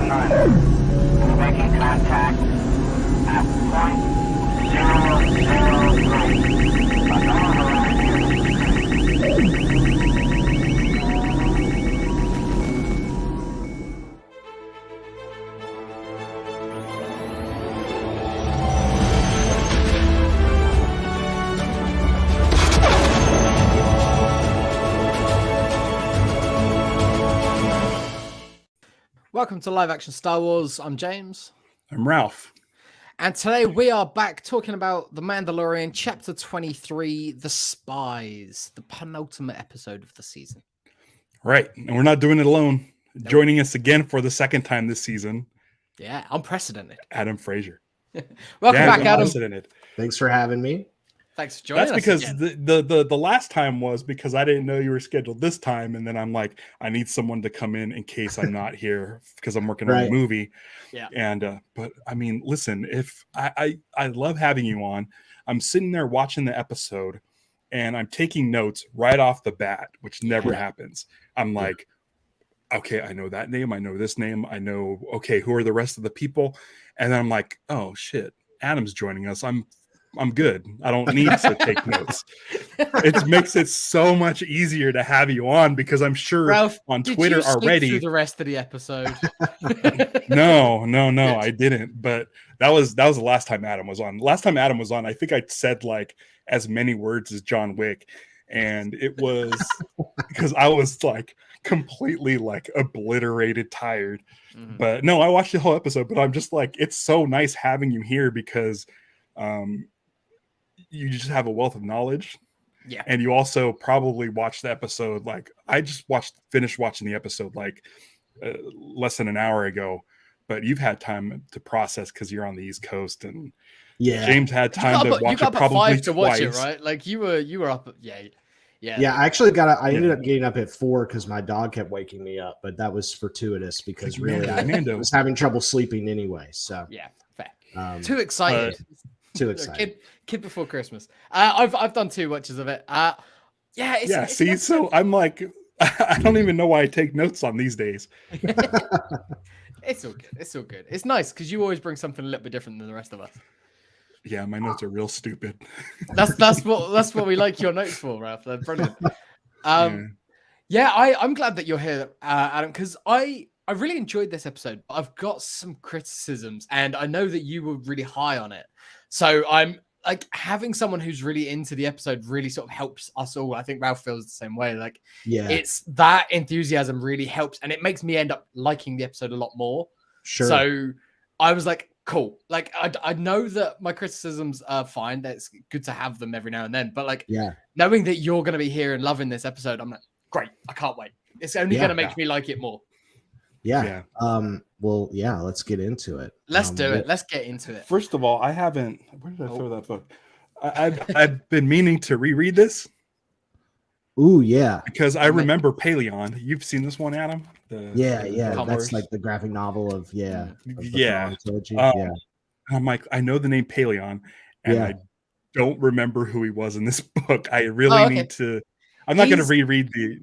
9. Making contact at point 003. Unknown horizon. Welcome to Live Action Star Wars. I'm James. I'm Ralph. And today we are back talking about The Mandalorian, Chapter 23, The Spies, the penultimate episode of the season. Right. And we're not doing it alone. Nope. Joining us again for the second time this season. Yeah, unprecedented. Adam Frazier. Welcome back, Adam. Thanks for having me. Thanks for joining us. That's because the last time was because I didn't know you were scheduled this time, and then I'm like, I need someone to come in case I'm not here because I'm working on a movie. Yeah. And but I mean, listen, if I love having you on. I'm sitting there watching the episode, and I'm taking notes right off the bat, which never happens. I'm like, okay, I know that name, I know this name, I know. Okay, who are the rest of the people? And then I'm like, oh shit, Adam's joining us. I'm good. I don't need to take notes. It makes it so much easier to have you on because I'm sure Ralph, on Twitter already. Through the rest of the episode. No, I didn't. But that was the last time Adam was on. Last time Adam was on, I think I said like as many words as John Wick, and it was because I was like completely like obliterated, tired. Mm-hmm. But no, I watched the whole episode. But I'm just like, it's so nice having you here because. You just have a wealth of knowledge. Yeah. And you also probably watched the episode. Like I just finished watching the episode like less than an hour ago, but you've had time to process because you're on the East Coast, and James had time to watch it probably twice. Watch it, right? Like you were up. Yeah. I actually I ended up getting up at 4 because my dog kept waking me up, but that was fortuitous because really I was having trouble sleeping anyway. So yeah, fair. Too excited. Too excited. Kid before Christmas. I've done 2 watches of it. It's so I'm like, I don't even know why I take notes on these days. It's all good. It's nice because you always bring something a little bit different than the rest of us. Yeah, my notes are real stupid. That's what we like your notes for, Ralph. They're brilliant. I'm glad that you're here, Adam, because I really enjoyed this episode. I've got some criticisms, and I know that you were really high on it. So I'm like having someone who's really into the episode really sort of helps us all. I think Ralph feels the same way. Like, it's that enthusiasm really helps, and it makes me end up liking the episode a lot more. Sure. So I was like, cool. Like, I know that my criticisms are fine. That's good to have them every now and then. But like, knowing that you're going to be here and loving this episode, I'm like, great. I can't wait. It's only going to make me like it more. Yeah. Let's get into it. Let's do it. Let's get into it. First of all, I haven't. Where did I throw that book? I've been meaning to reread this. Ooh, yeah. Because I remember Paleon. You've seen this one, Adam? That's like the graphic novel of I'm like, I know the name Paleon, and I don't remember who he was in this book. I really need to. I'm not going to reread the.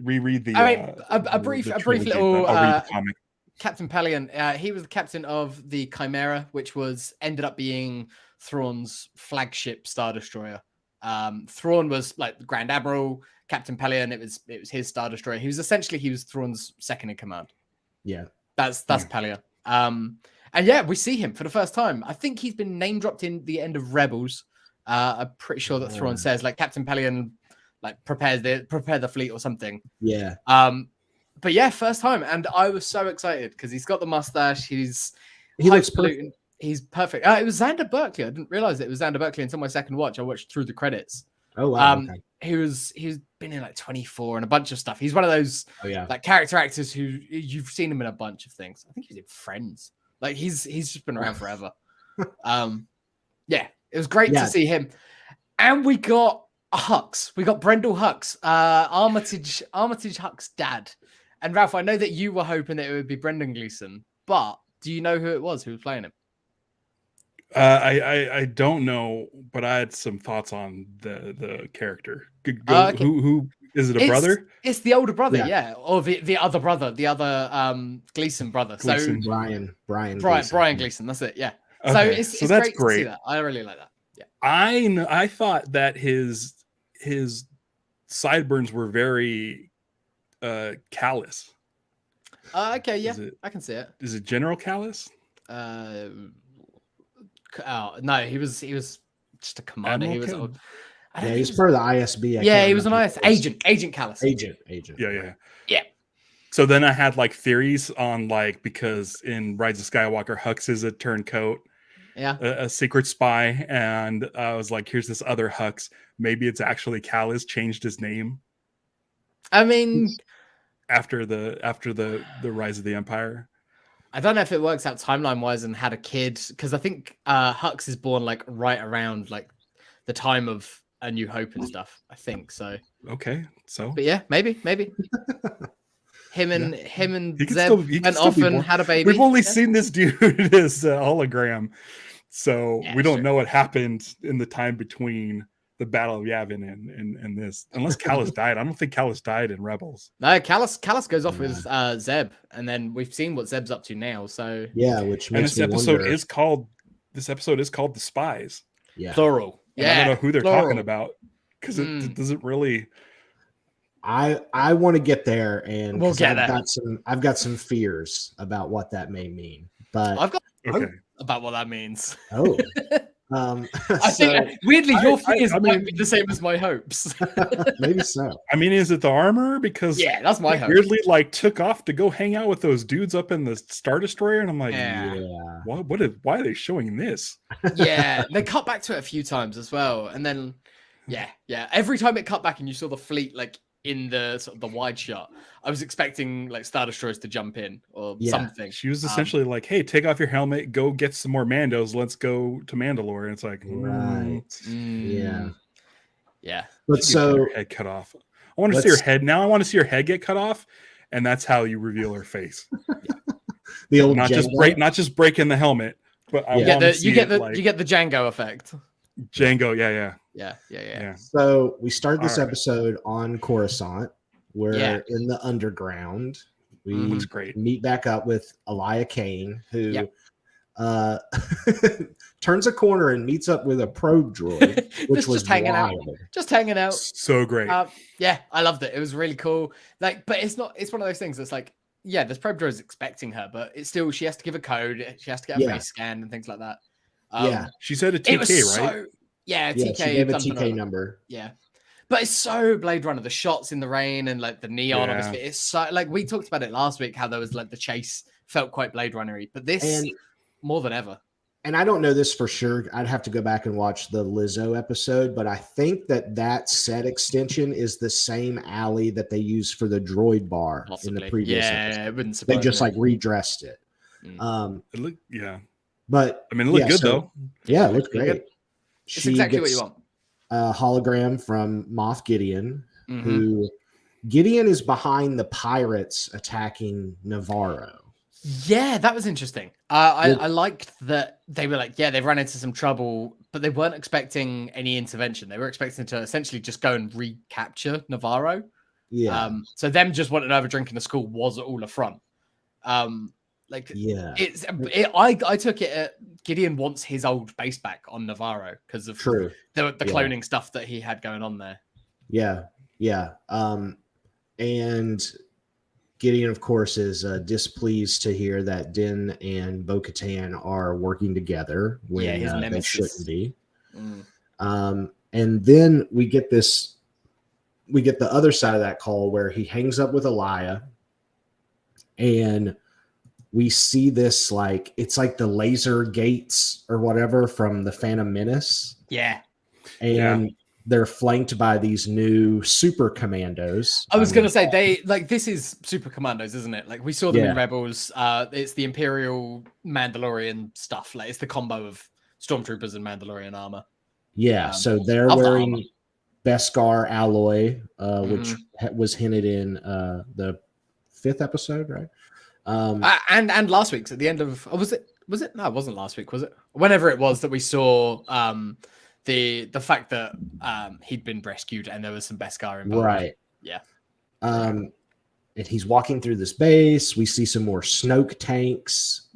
I mean, a brief little. I'll read the comic. Captain Paleon, he was the captain of the Chimera, which ended up being Thrawn's flagship Star Destroyer. Thrawn was like the Grand Admiral. Captain Paleon, it was his Star Destroyer. He was Thrawn's second in command. Yeah, that's Paleon. And we see him for the first time. I think he's been name dropped in the end of Rebels. I'm pretty sure that Thrawn says like Captain Paleon like prepare the fleet or something. Yeah. But first time, and I was so excited because he's got the mustache. He looks perfect. He's perfect. It was Xander Berkeley. I didn't realize it was Xander Berkeley until my second watch. I watched through the credits. Oh wow. Okay. He's been in like 24 and a bunch of stuff. He's one of those like character actors who you've seen him in a bunch of things. I think he's in Friends. Like he's just been around forever. It was great to see him. And we got Hux. We got Brendel Hux, Armitage Hux's dad. And Ralph, I know that you were hoping that it would be Brendan Gleeson, but do you know who it was who was playing him? I don't know, but I had some thoughts on the character. Who Is it a brother? It's the older brother, Yeah. yeah, or the other brother, the other Gleason brother. Gleason. So Brian Gleason. That's it. Yeah. So Okay, it's so that's great to see that. I really like that. Yeah. I thought that his sideburns were very callous. Okay, yeah, Is it- I can see it. Is it General Callous? Oh no, he was just a commander. Admiral He was. Cal- I don't Yeah, think he's he was- part of the ISB. Yeah, he was an IS agent Callus. Agent. Yeah. Yeah. So then I had like theories on like, because in Rise of Skywalker, Hux is a turncoat, Yeah. a secret spy, and I was like, here's this other Hux. Maybe it's actually Callus changed his name I mean, after the Rise of the Empire. I don't know if it works out timeline wise and had a kid, because I think Hux is born like right around like the time of A New Hope and stuff. I think so. Okay, so But yeah, maybe. Him and He can Zeb he can went still off be and born. had a baby. We've only Yeah. seen this dude as a hologram, so Yeah, we don't sure. know what happened in the time between the Battle of Yavin and this. Unless Callus died, I don't think Callus died in Rebels. No, Callus goes off with Zeb, and then we've seen what Zeb's up to now. So Yeah, which And makes this me episode wonder. is called The Spies. Yeah, plural. And Yeah, I don't know who they're plural. talking about, because it doesn't really. I want to get there, and We'll 'cause get I've got some fears about what that may mean. But I've got Okay. about what that means. oh, I think weirdly your fears I might mean- be the same as my hopes. maybe so. I mean, is it the armor? Because Yeah, that's my he hope. weirdly like took off to go hang out with those dudes up in the Star Destroyer, and I'm like, Yeah. Yeah, why are they showing this? Yeah, they cut back to it a few times as well, and then yeah. Every time it cut back and you saw the fleet like in the sort of the wide shot, I was expecting like Star Destroyers to jump in or Yeah. something. She was essentially like, "Hey, take off your helmet, go get some more Mandos. Let's go to Mandalore." And it's like, right. Mm, yeah. But she gets her so head cut off. I want to see her let's- head now. I want to see her head get cut off, and that's how you reveal her face. the old Not just breaking the helmet, but I Yeah. You get want to the see you get it the like you get the Django effect. Django. Yeah. Yeah. So we start this All right. episode on Coruscant. We're Yeah. in the underground. We Mhm. Looks great. meet back up with Elia Kane, who Yep. turns a corner and meets up with a probe droid, which Just was hanging out. wild. Just hanging out. So great. Yeah, I loved it. It was really cool. Like, but it's one of those things that's like, yeah, this probe droid is expecting her, but it's still, she has to give a code. She has to get a Yeah. face scan and things like that. Yeah. She said a It was TK, right? so, yeah, Yeah, TK. she gave a something or TK other. number. Yeah. But it's so Blade Runner. The shots in the rain and like the neon on his Yeah. feet. It's so, like, we talked about it last week, how there was like the chase felt quite Blade Runner-y, but this And more than ever. and I don't know this for sure. I'd have to go back and watch the Lizzo episode, but I think that set extension is the same alley that they used for the droid bar in Possibly. the previous Yeah, episode. it wouldn't They surprise just me. like redressed it. Mm. It looked, yeah. But I mean, it looked yeah, good so- though. yeah, it looked Really great. good. It's She exactly what gets you want. a hologram from Moff Gideon, Mhm. who Gideon is behind the pirates attacking Navarro. Yeah, that was interesting. I liked that they were like, yeah, they've run into some trouble, but they weren't expecting any intervention. They were expecting to essentially just go and recapture Navarro. Yeah, So them just wanting to have a drink in the school was all a front. Like yeah, I took it at Gideon wants his old base back on Navarro because of true. the Yeah. cloning stuff that he had going on there. Yeah. And Gideon, of course, is displeased to hear that Din and Bo-Katan are working together when his they nemesis. shouldn't be. Mm. And then we get the other side of that call where he hangs up with Elia, and we see this like it's like the laser gates or whatever from the Phantom Menace, Yeah. and they're flanked by these new super commandos. I was gonna say this is Super Commandos, isn't it? Like we saw them in Rebels. It's the Imperial Mandalorian stuff. Like it's the combo of Stormtroopers and Mandalorian armor. Yeah, so they're of the wearing armor. Beskar alloy, which was hinted in the 5th episode, right? And last week's at the end of was it? No, it wasn't last week, was it? Whenever it was that we saw the fact that he'd been rescued and there was some Beskar involved. Yeah. And he's walking through this base. We see some more Snoke tanks,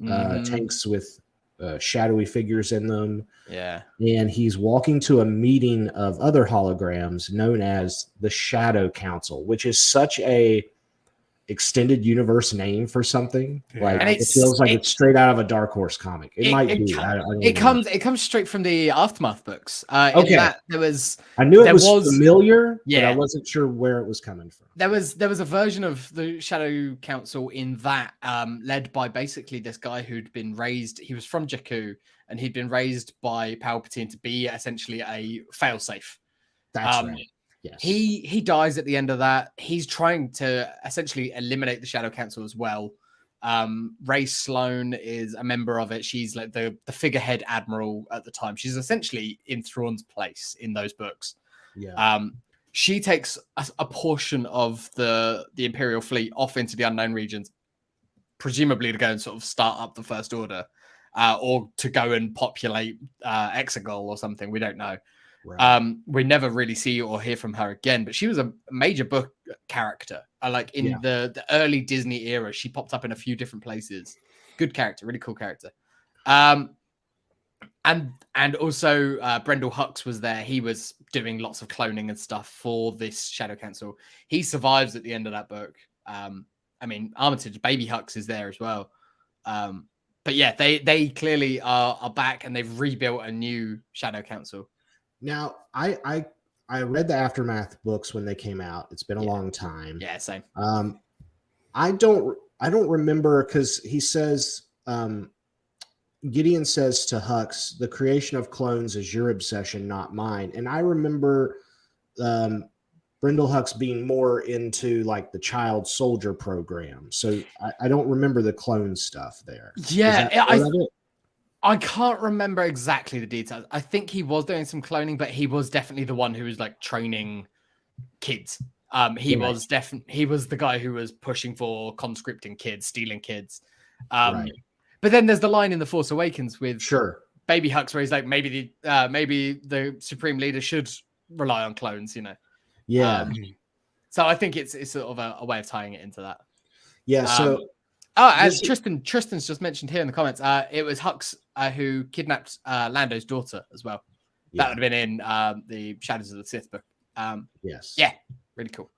tanks with shadowy figures in them. Yeah. And he's walking to a meeting of other holograms known as the Shadow Council, which is such a extended universe name for something. Yeah. Like And it feels like it's straight out of a Dark Horse comic. It might be. I don't know. It comes straight from the Aftermath books. Okay. In that there was I knew it was familiar, but I wasn't sure where it was coming from. There was a version of the Shadow Council in that, led by basically this guy who'd been raised. He was from Jakku, and he'd been raised by Palpatine to be essentially a failsafe. That's right. Yes. He dies at the end of that. He's trying to essentially eliminate the Shadow Council as well. Ray Sloan is a member of it. She's like the figurehead admiral at the time. She's essentially in Thrawn's place in those books. Yeah. She takes a portion of the Imperial fleet off into the unknown regions, presumably to go and sort of start up the First Order, or to go and populate Exegol or something. We don't know. Right. We never really see or hear from her again, but she was a major book character. Like in the early Disney era, she popped up in a few different places. Good character, really cool character. And also Brendel Hux was there. He was doing lots of cloning and stuff for this Shadow Council. He survives at the end of that book. I mean, Armitage, Baby Hux is there as well. But yeah, they clearly are back, and they've rebuilt a new Shadow Council. Now, I read the Aftermath books when they came out. It's been a long time. Yeah, same. I don't remember, because he says Gideon says to Hux, the creation of clones is your obsession, not mine. And I remember Brendel Hux being more into like the child soldier program. So I don't remember the clone stuff there. Yeah, I can't remember exactly the details. I think he was doing some cloning, but he was definitely the one who was like training kids. He was the guy who was pushing for conscripting kids, stealing kids. But then there's the line in The Force Awakens with Baby Hux where he's like, maybe the Supreme Leader should rely on clones, you know. Yeah. So I think it's sort of a way of tying it into that. Yeah. So as Tristan's just mentioned here in the comments, it was Hux who kidnapped Lando's daughter as well. Yeah. That would have been in the Shadows of the Sith book. Yes. Yeah. Really cool.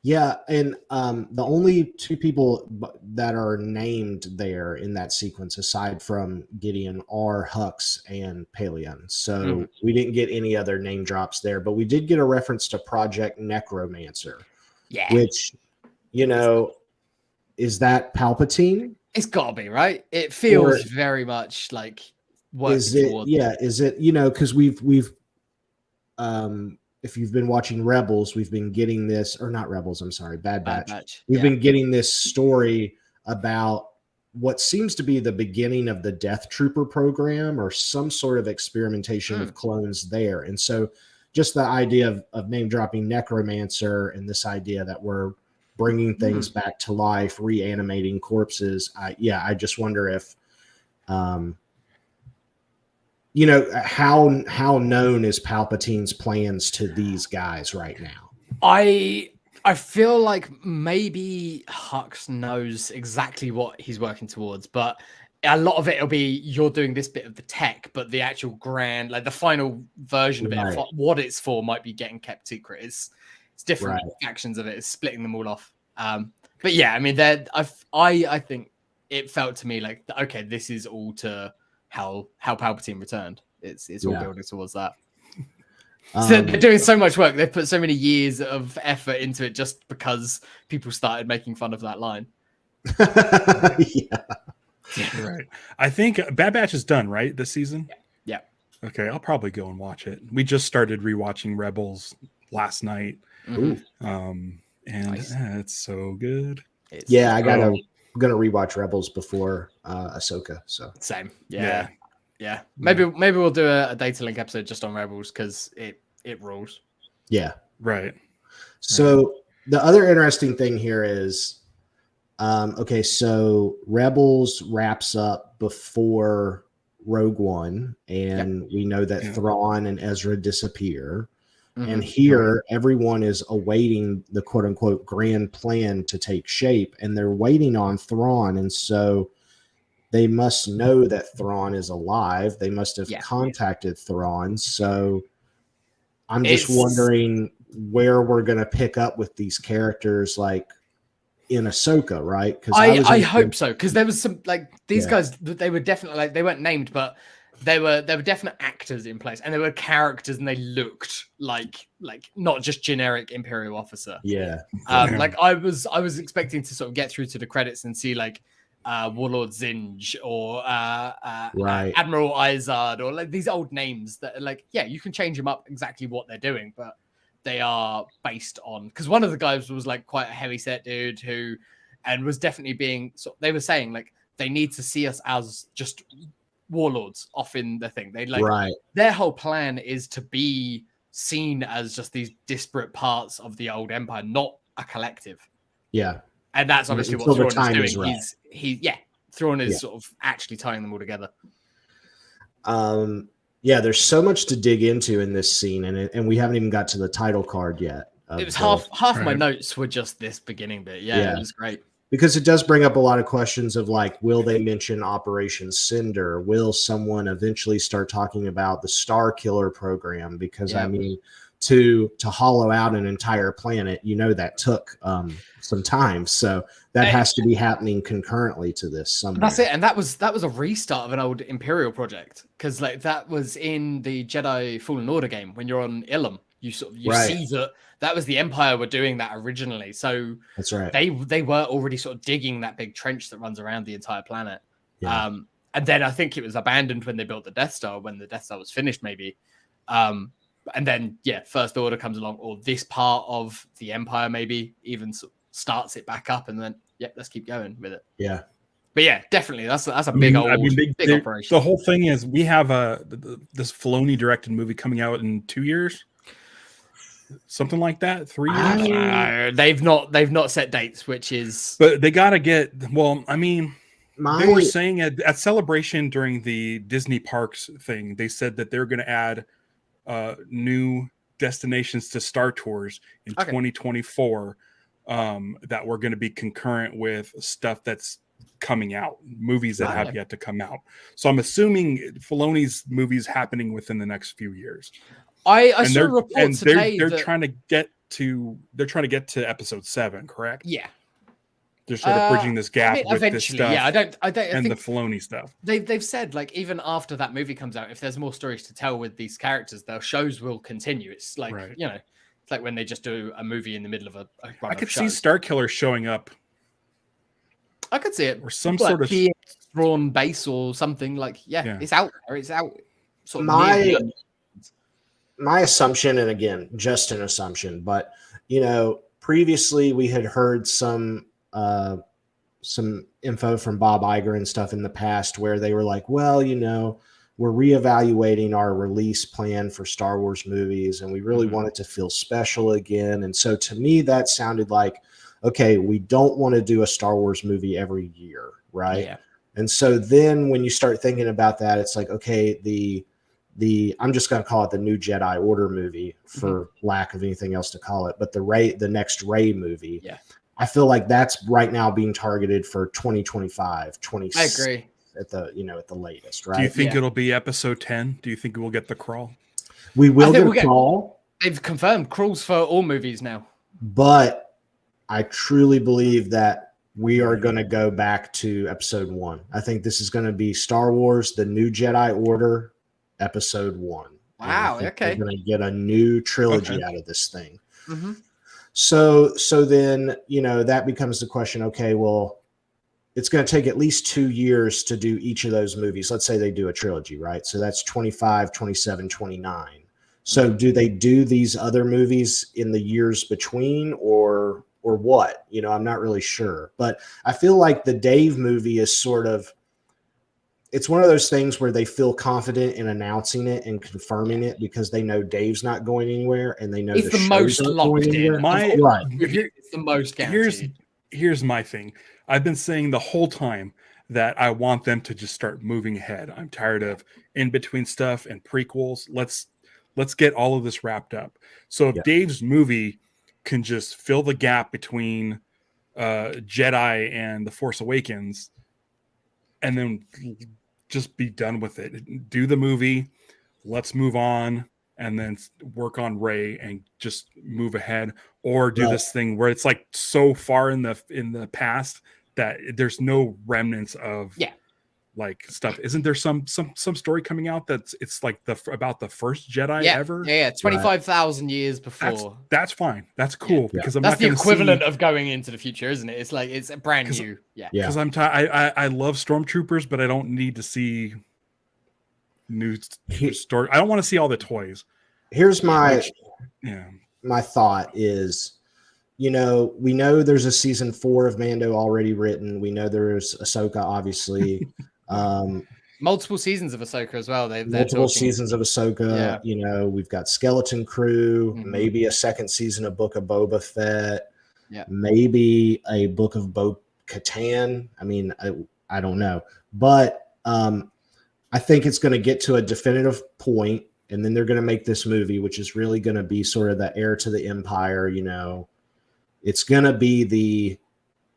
Yeah, and the only two people that are named there in that sequence, aside from Gideon, are Hux and Paleon. So we didn't get any other name drops there, but we did get a reference to Project Necromancer. Yeah. Which, you know, is that Palpatine? It's got to be, right? It feels very much like what is it? Yeah, is it? You know, because we've if you've been watching Rebels, we've been getting this, or not Rebels, I'm sorry, Bad Batch. We've been getting this story about what seems to be the beginning of the Death Trooper program or some sort of experimentation with clones there. And so just the idea of name dropping Necromancer and this idea that we're bringing things back to life, reanimating corpses. I just wonder if, you know, how known is Palpatine's plans to these guys right now? I feel like maybe Hux knows exactly what he's working towards, but a lot of it will be you're doing this bit of the tech, but the actual grand, like the final version of it, what it's for, might be getting kept secret. It's different actions of it. It's splitting them all off. But yeah, I mean, I think it felt to me like, okay, this is all to how Palpatine returned. It's all building towards that. So they're doing so much work. They've put so many years of effort into it just because people started making fun of that line. Right. I think Bad Batch is done, right? This season? Yeah. Okay, I'll probably go and watch it. We just started rewatching Rebels last night. And it's so good. I'm gonna rewatch Rebels before Ahsoka. So same. Yeah. Maybe we'll do a data link episode just on Rebels because it rules. Yeah. Right. So the other interesting thing here is, okay, so Rebels wraps up before Rogue One, and we know that Thrawn and Ezra disappear. And here, everyone is awaiting the quote unquote grand plan to take shape, and they're waiting on Thrawn. And so they must know that Thrawn is alive. They must have contacted Thrawn. So I'm just wondering where we're going to pick up with these characters, like in Ahsoka, right? Because I hope so, because there was some like these guys. They were definitely like, they weren't named, but they were definite actors in place, and they were characters, and they looked like not just generic Imperial officer. Like I was expecting to sort of get through to the credits and see like Warlord Zinj or Admiral Izard, or like these old names that are like, yeah, you can change them up exactly what they're doing, but they are based on, because one of the guys was like quite a heavy set dude who, and was definitely being, so they were saying like they need to see us as just warlords off in the thing. They like their whole plan is to be seen as just these disparate parts of the old empire, not a collective. And that's obviously what Thrawn is doing. Thrawn is sort of actually tying them all together. There's so much to dig into in this scene, and we haven't even got to the title card yet. It was half my notes were just this beginning bit. It was great. Because it does bring up a lot of questions of like, will they mention Operation Cinder? Will someone eventually start talking about the Star Killer program? Because I mean, to hollow out an entire planet, that took some time. So that has to be happening concurrently to this somewhere. That's it. And that was a restart of an old Imperial project, because like that was in the Jedi Fallen Order game when you're on Ilum. You see that was the Empire were doing that originally. So that's right. They were already sort of digging that big trench that runs around the entire planet. And then I think it was abandoned when they built the Death Star, when the Death Star was finished, maybe. And then First Order comes along, or this part of the Empire maybe even starts it back up, and then let's keep going with it. But definitely that's a big big operation. The whole thing is we have this Filoni directed movie coming out in 2 years. Something like that, 3 years. They've not set dates, which is. But they gotta get. Well, I mean, they were saying at Celebration during the Disney Parks thing, they said that they're going to add new destinations to Star Tours in 2024. That were going to be concurrent with stuff that's coming out, movies that have yet to come out. So I'm assuming Filoni's movies happening within the next few years. I saw a report today they're trying to get to episode 7, correct? Yeah. They're sort of bridging this gap with this stuff. I don't and think the Filoni stuff. They've said like even after that movie comes out, if there's more stories to tell with these characters, their shows will continue. It's like it's like when they just do a movie in the middle of a run I could of see shows. Star Killer showing up. I could see it, or some sort of drawn base or something like. It's out there. It's out. Sort of my assumption, and again, just an assumption, but previously we had heard some info from Bob Iger and stuff in the past where they were like, well, we're reevaluating our release plan for Star Wars movies, and we really want it to feel special again. And so to me, that sounded like, okay, we don't want to do a Star Wars movie every year, right? Yeah. And so then when you start thinking about that, it's like, okay, the I'm just going to call it the New Jedi Order movie for lack of anything else to call it, but the next Rey movie. Yeah. I feel like that's right now being targeted for 2025, 26. I agree. At the latest, right? Do you think it'll be episode 10? Do you think we'll get the crawl? We will get a crawl. They've confirmed crawls for all movies now. But I truly believe that we are going to go back to episode 1. I think this is going to be Star Wars, the New Jedi Order, episode 1. Wow, okay. We're going to get a new trilogy out of this thing. So then, that becomes the question, okay, well, it's going to take at least 2 years to do each of those movies. Let's say they do a trilogy, right? So that's 25, 27, 29. So do they do these other movies in the years between or what? I'm not really sure. But I feel like the Dave movie is sort of, it's one of those things where they feel confident in announcing it and confirming it because they know Dave's not going anywhere and they know it's the most locked in. It's the most guaranteed. Here's my thing. I've been saying the whole time that I want them to just start moving ahead. I'm tired of in between stuff and prequels. Let's let's get all of this wrapped up. So if Dave's movie can just fill the gap between Jedi and The Force Awakens, and then just be done with it. Do the movie, let's move on, and then work on Rey and just move ahead, or do this thing where it's like so far in the past that there's no remnants of like stuff. Isn't there some story coming out it's like about the first Jedi ever? 25,000 years before. That's fine. That's cool because I'm that's not the gonna equivalent of going into the future, isn't it? It's like it's a brand new. Because I love stormtroopers, but I don't need to see new story. I don't want to see all the toys. Here's my my thought is, we know there's a season 4 of Mando already written. We know there's Ahsoka, obviously. Multiple seasons of Ahsoka as well. Multiple seasons of Ahsoka. We've got Skeleton Crew, maybe a second season of Book of Boba Fett, maybe a Book of Bo-Katan. I mean, I don't know, but I think it's going to get to a definitive point, and then they're going to make this movie, which is really going to be sort of the heir to the Empire. It's going to be the.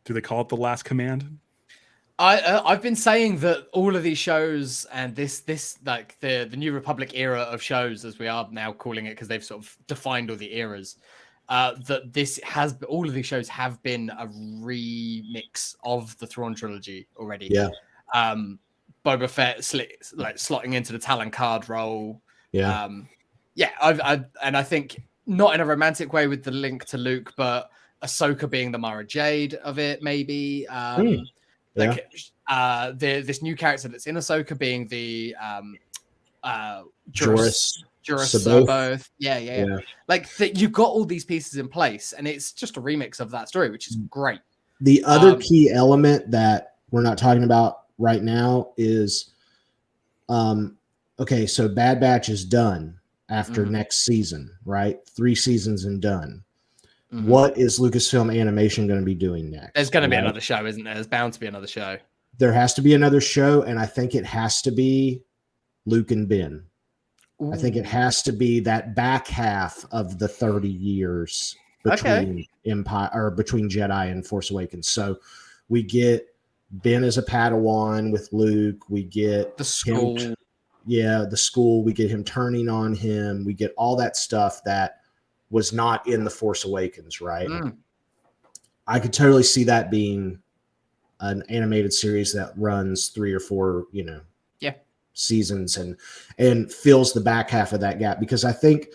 Do they call it The Last Command? I've been saying that all of these shows and this like the New Republic era of shows, as we are now calling it, because they've sort of defined all the eras, that all of these shows have been a remix of the Thrawn trilogy already. Boba Fett slotting into the Talon Card role. I think not in a romantic way with the link to Luke, but Ahsoka being the Mara Jade of it, maybe. This new character that's in Ahsoka being the Joruus C'baoth. Like you've got all these pieces in place, and it's just a remix of that story, which is great. The other key element that we're not talking about right now is okay, so Bad Batch is done after next season, right? 3 seasons and done. What is Lucasfilm Animation going to be doing next? There's going to be another show, isn't there? There's bound to be another show. There has to be another show, and I think it has to be Luke and Ben. Ooh. I think it has to be that back half of the 30 years between Empire or between Jedi and Force Awakens. So we get Ben as a Padawan with Luke. We get the school. The school. We get him turning on him. We get all that stuff that was not in the Force Awakens, right? I could totally see that being an animated series that runs 3 or 4, seasons and fills the back half of that gap, because I think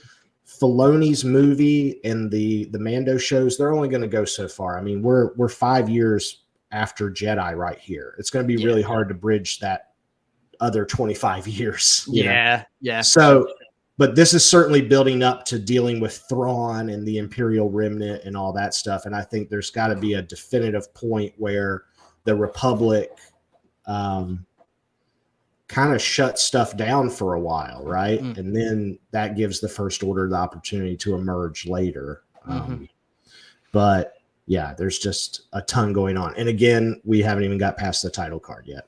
Filoni's movie and the Mando shows, they're only going to go so far. I mean, we're 5 years after Jedi right here. It's going to be really hard to bridge that other 25 years. So, but this is certainly building up to dealing with Thrawn and the Imperial Remnant and all that stuff. And I think there's got to be a definitive point where the Republic kind of shuts stuff down for a while, right? And then that gives the First Order the opportunity to emerge later. But yeah, there's just a ton going on. And again, we haven't even got past the title card yet.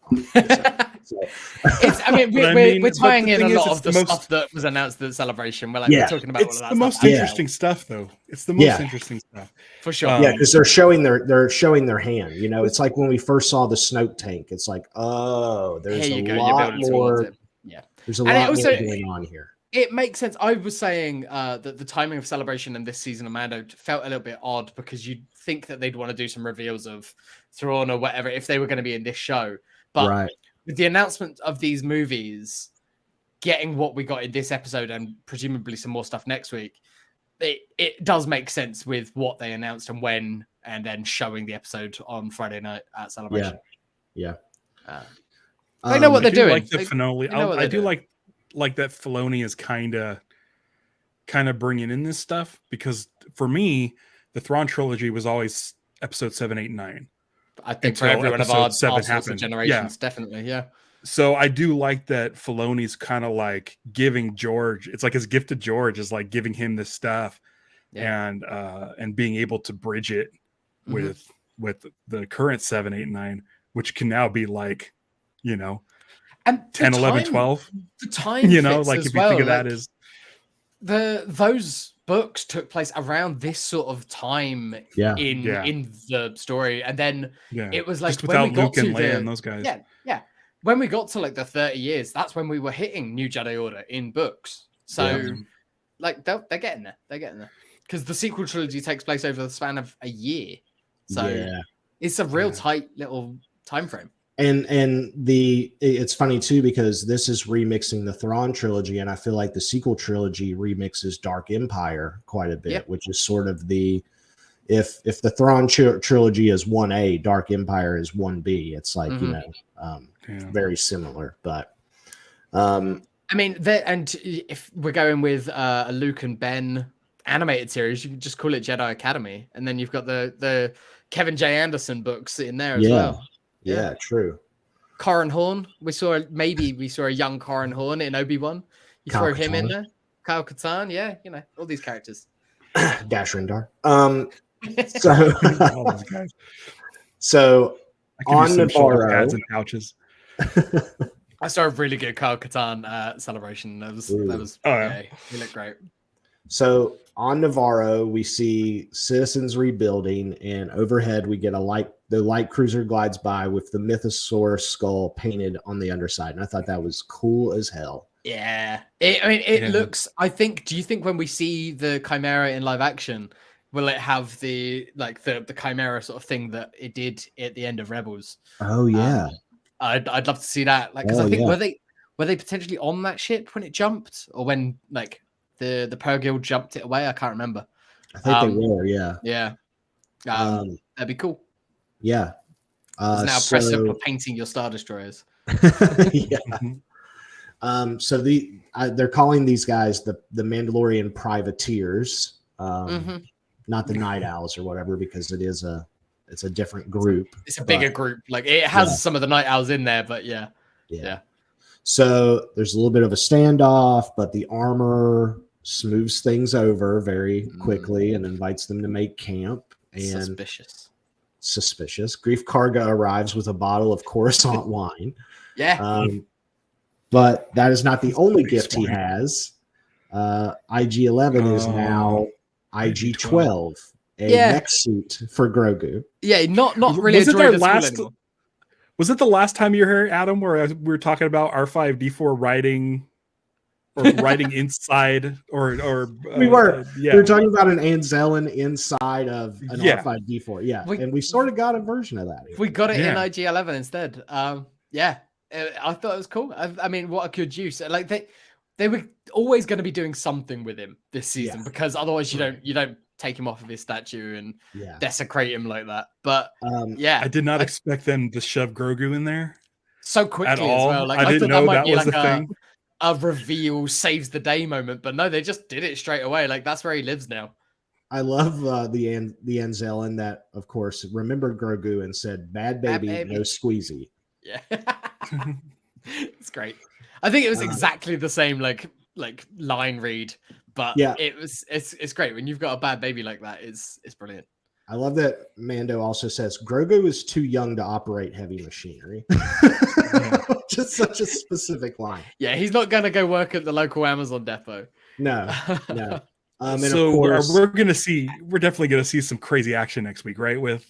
We're tying in a lot of the stuff that was announced at the celebration. We're talking about it's the most interesting stuff, though. It's the most interesting stuff for sure. Because they're showing their hand. It's like when we first saw the Snoke tank. It's like, oh, there's a lot more. There's a lot more going on here. It makes sense. I was saying that the timing of Celebration and this season of Mando felt a little bit odd, because you'd think that they'd want to do some reveals of Thrawn or whatever if they were going to be in this show. But with the announcement of these movies, getting what we got in this episode and presumably some more stuff next week, it does make sense with what they announced and when, and then showing the episode on Friday night at Celebration. They know what they're doing. Like the finale. I do like that Filoni is kind of bringing in this stuff, because for me, the Thrawn trilogy was always episode 7, 8, and 9. I think for every one of our generations, definitely, So I do like that Filoni's kind of like giving George, it's like his gift to George is like giving him this stuff and being able to bridge it with the current 7, 8, and 9, which can now be like, and 10, 11, 12. The time, like if you think of that as those books took place around this sort of time Yeah. in the story, and then it was like just when without we got Luke to and Leia and those guys. yeah. When we got to like the 30 years, that's when we were hitting New Jedi Order in books. So like they're getting there. They're getting there. Because the sequel trilogy takes place over the span of a year. So it's a real tight little time frame. And it's funny too, because this is remixing the Thrawn trilogy, and I feel like the sequel trilogy remixes Dark Empire quite a bit, which is sort of the if the Thrawn trilogy is 1A, Dark Empire is 1B. It's like very similar, but I mean, and if we're going with a Luke and Ben animated series, you can just call it Jedi Academy, and then you've got the Kevin J. Anderson books in there as well. Yeah, true. Corran Horn, we saw a young Corran Horn in Obi-Wan. You Kyle throw him Katarn. in there, Kyle Katarn, all these characters. Dash Rendar. So on Navarro, and pouches. I saw a really good Kyle Katarn celebration. That was he looked great. So on Navarro, we see citizens rebuilding, and overhead we get the light cruiser glides by with the Mythosaur skull painted on the underside, and I thought that was cool as hell. Yeah, it looks. I think. Do you think when we see the Chimera in live action, will it have the Chimera sort of thing that it did at the end of Rebels? Oh yeah, I'd love to see that. Like, because I think were they potentially on that ship when it jumped, or when like the Pearl Guild jumped it away? I can't remember. I think they were. Yeah. Yeah. That'd be cool. Yeah. It's now precedent for painting your Star Destroyers. Yeah. So they're calling these guys the Mandalorian privateers, not the Night Owls or whatever, because it's a different group. It's a bigger group. Like it has some of the Night Owls in there, but yeah. So there's a little bit of a standoff, but the armor smooths things over very quickly and invites them to make camp. And suspicious. Grief Karga arrives with a bottle of Coruscant wine. Yeah. But that is not the only gift he has. IG-11 is now IG-12, a mech suit for Grogu. Yeah, not really. Was it their last? Was it the last time you heard Adam, where we were talking about R5D4 riding inside, or we were talking about an Anzellan inside of an R5D4. Yeah, and we sort of got a version of that. We got it in IG-11 instead. I thought it was cool. I mean, what a good use! Like they were always going to be doing something with him this season, because otherwise you don't take him off of his statue and desecrate him like that. But I did not expect them to shove Grogu in there so quickly at all. as well. Like, I didn't know that was like the thing. A reveal saves the day moment, but no, they just did it straight away. Like that's where he lives now. I love the Anzellan that, of course, remembered Grogu and said, "Bad baby, no squeezy." Yeah, it's great. I think it was exactly the same like line read, but it's great when you've got a bad baby like that. It's brilliant. I love that Mando also says Grogu is too young to operate heavy machinery. Just such a specific line. Yeah, he's not going to go work at the local Amazon depot. No. And so of course, we're definitely going to see some crazy action next week, right? It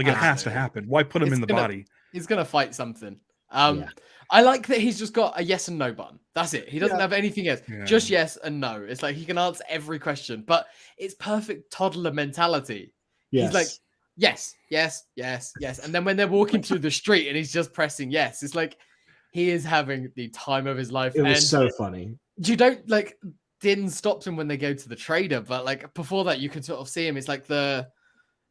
has to happen. Why put him in the body? He's going to fight something. I like that he's just got a yes and no button. That's it. He doesn't have anything else. Yeah. Just yes and no. It's like he can answer every question, but it's perfect toddler mentality. Yes. He's like, yes, yes, yes, yes. And then when they're walking through the street and he's just pressing yes, it's like he is having the time of his life. It was so funny. You don't like Din stops him when they go to the trader, but like before that, you can sort of see him. It's like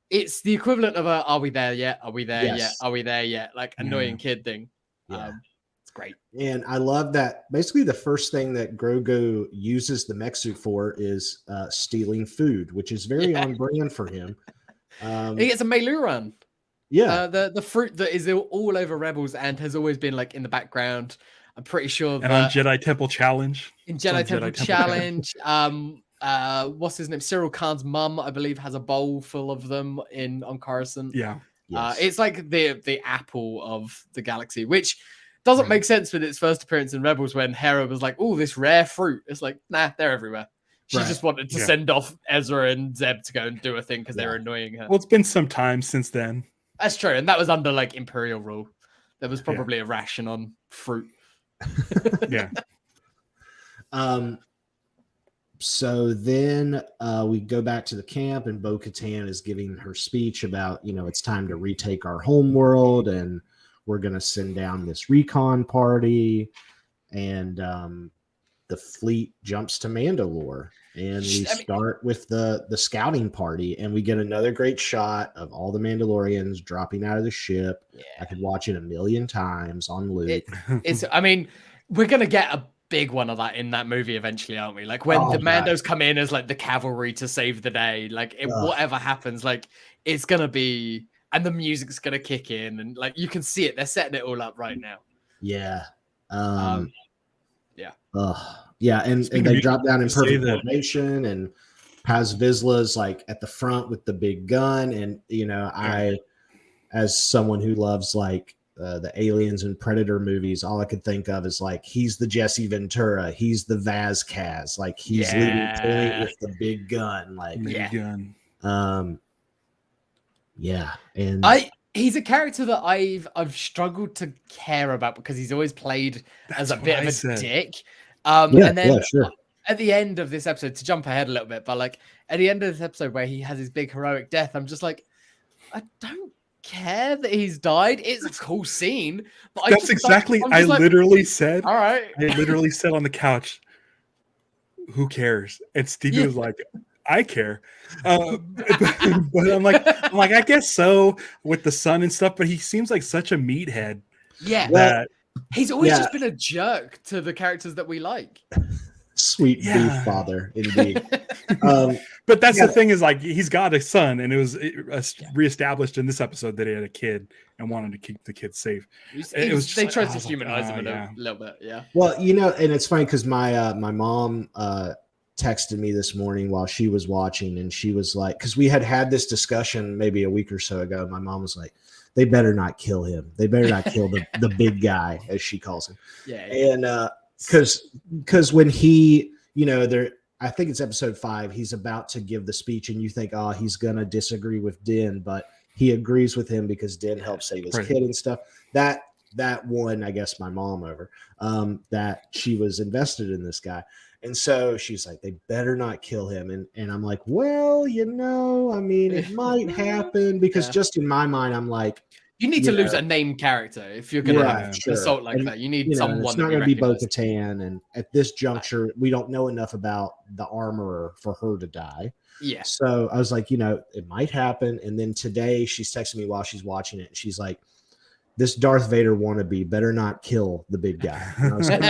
it's the equivalent of a "Are we there yet? Are we there yet? Are we there yet?" Like annoying kid thing. Yeah. It's great. And I love that basically the first thing that Grogu uses the mech suit for is stealing food, which is very on brand for him. He gets a Melu run. Yeah. The fruit that is all over Rebels and has always been like in the background. I'm pretty sure that on Jedi Temple Challenge. In Jedi Temple Challenge, what's his name? Cyril Khan's mum, I believe, has a bowl full of them on Coruscant. Yeah. It's like the apple of the galaxy, which Doesn't Right. make sense with its first appearance in Rebels when Hera was like, "Oh, this rare fruit." It's like, nah, they're everywhere. She Right. just wanted to Yeah. send off Ezra and Zeb to go and do a thing because they were Yeah. annoying her. Well, it's been some time since then. That's true, and that was under like Imperial rule. There was probably a ration on fruit. Yeah. So then we go back to the camp, and Bo-Katan is giving her speech about, it's time to retake our home world, and we're going to send down this recon party. And the fleet jumps to Mandalore, and we start with the scouting party, and we get another great shot of all the Mandalorians dropping out of the ship. Yeah. I could watch it a million times on loop. I mean, we're going to get a big one of that in that movie eventually, aren't we? Like when the Mandos come in as like the cavalry to save the day, like whatever happens, like it's gonna be, and the music's gonna kick in, and like you can see it, they're setting it all up right now. Yeah. Yeah, and they drop down in perfect formation, and Paz Vizsla's like at the front with the big gun, and I, as someone who loves like the Aliens and Predator movies, all I could think of is like he's the Jesse Ventura, he's the Vaz-Kaz, like he's leading point with the big gun, like Big gun. and he's a character that I've struggled to care about because he's always played as a bit of a dick. And then at the end of this episode, to jump ahead a little bit, but like at the end of this episode where he has his big heroic death, I'm just like, I don't care that he's died. It's a cool scene, but that's exactly I literally said. All right, I literally said on the couch, "Who cares?" And Stevie was like, "I care," but I'm like, I guess so with the son and stuff. But he seems like such a meathead. Yeah, that he's always just been a jerk to the characters that we like. Sweet beef father, indeed. But that's the thing is like he's got a son, and it was reestablished in this episode that he had a kid and wanted to keep the kid safe. They tried to humanize him a little bit, yeah. Well, and it's funny because my mom texted me this morning while she was watching, and she was like, because we had this discussion maybe a week or so ago. My mom was like, they better not kill him. They better not kill the big guy, as she calls him. Yeah. And because when he, I think it's episode 5, he's about to give the speech, and you think, oh, he's gonna disagree with Din, but he agrees with him because Din helped save his kid and stuff. That won, I guess, my mom over. That she was invested in this guy. And so she's like, they better not kill him. And I'm like, well, I mean, it might happen because just in my mind, I'm like, you need to lose a named character if you're going to have an assault like that. You need someone. It's not going to be Bo-Katan. And at this juncture, we don't know enough about the armorer for her to die. Yeah. So I was like, it might happen. And then today she's texting me while she's watching it. And she's like, this Darth Vader wannabe better not kill the big guy. And I was like,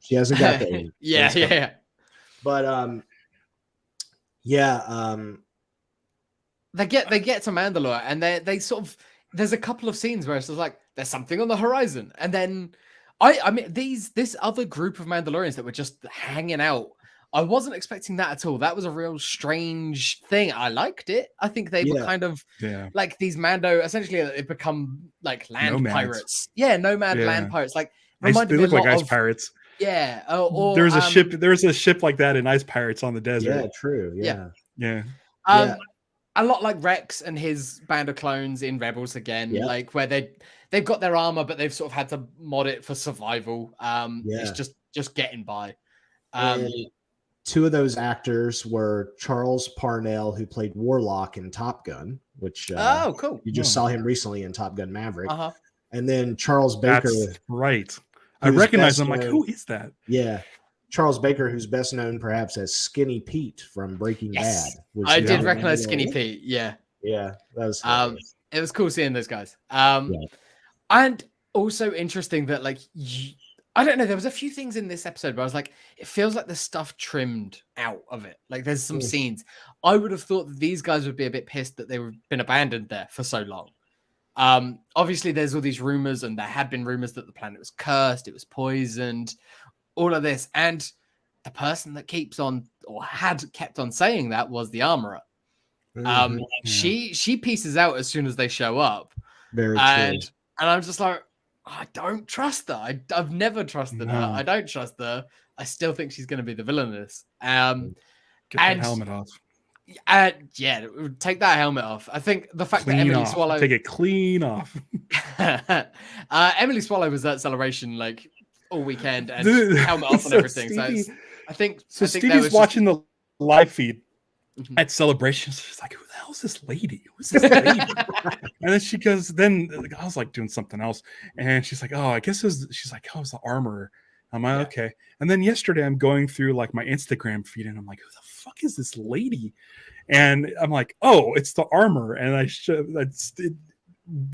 she hasn't got that. Yeah. But they get to Mandalore, and they sort of, there's a couple of scenes where it's just like there's something on the horizon, and then I mean this other group of Mandalorians that were just hanging out. I wasn't expecting that at all. That was a real strange thing. I liked it. I think they were kind of like these Mando. Essentially, they've become like land pirates. Yeah, nomad land pirates. Like they look like ice pirates. Yeah. There's a ship. There's a ship like that in Ice Pirates on the desert. Yeah, true. Yeah. A lot like Rex and his band of clones in Rebels again, like where they've got their armor, but they've sort of had to mod it for survival. It's just getting by. Two of those actors were Charles Parnell, who played Warlock in Top Gun, which cool. You just saw him recently in Top Gun Maverick. And then Charles Baker. That's right. I recognize him. Like, who is that? Yeah. Charles Baker, who's best known perhaps as Skinny Pete from Breaking Bad. I did recognize Skinny Pete. Yeah. Yeah. That was it was cool seeing those guys. And also interesting that like I don't know, there was a few things in this episode where I was like, it feels like the stuff trimmed out of it. Like there's some scenes. I would have thought that these guys would be a bit pissed that they were been abandoned there for so long. Obviously there's all these rumors, and there had been rumors that the planet was cursed, it was poisoned, all of this. And the person that keeps on or had kept on saying that was the armorer. She pieces out as soon as they show up. Very true. And I'm just like, I don't trust her. I've never trusted her. I don't trust her. I still think she's going to be the villainess. Get that helmet off. Yeah, take that helmet off. I think the fact that Emily Swallow take it clean off. Emily Swallow was at Celebration like all weekend and helmet off and everything. So Stevie's watching the live feed at Celebration. She's like, "Who the hell is this lady? Who's this lady?" And then she goes, then I was like doing something else, and she's like, "Oh, I guess she's like, oh, it's the armor." I'm like, okay. And then yesterday I'm going through like my Instagram feed and I'm like, who the fuck is this lady? And I'm like, oh, it's the armor. And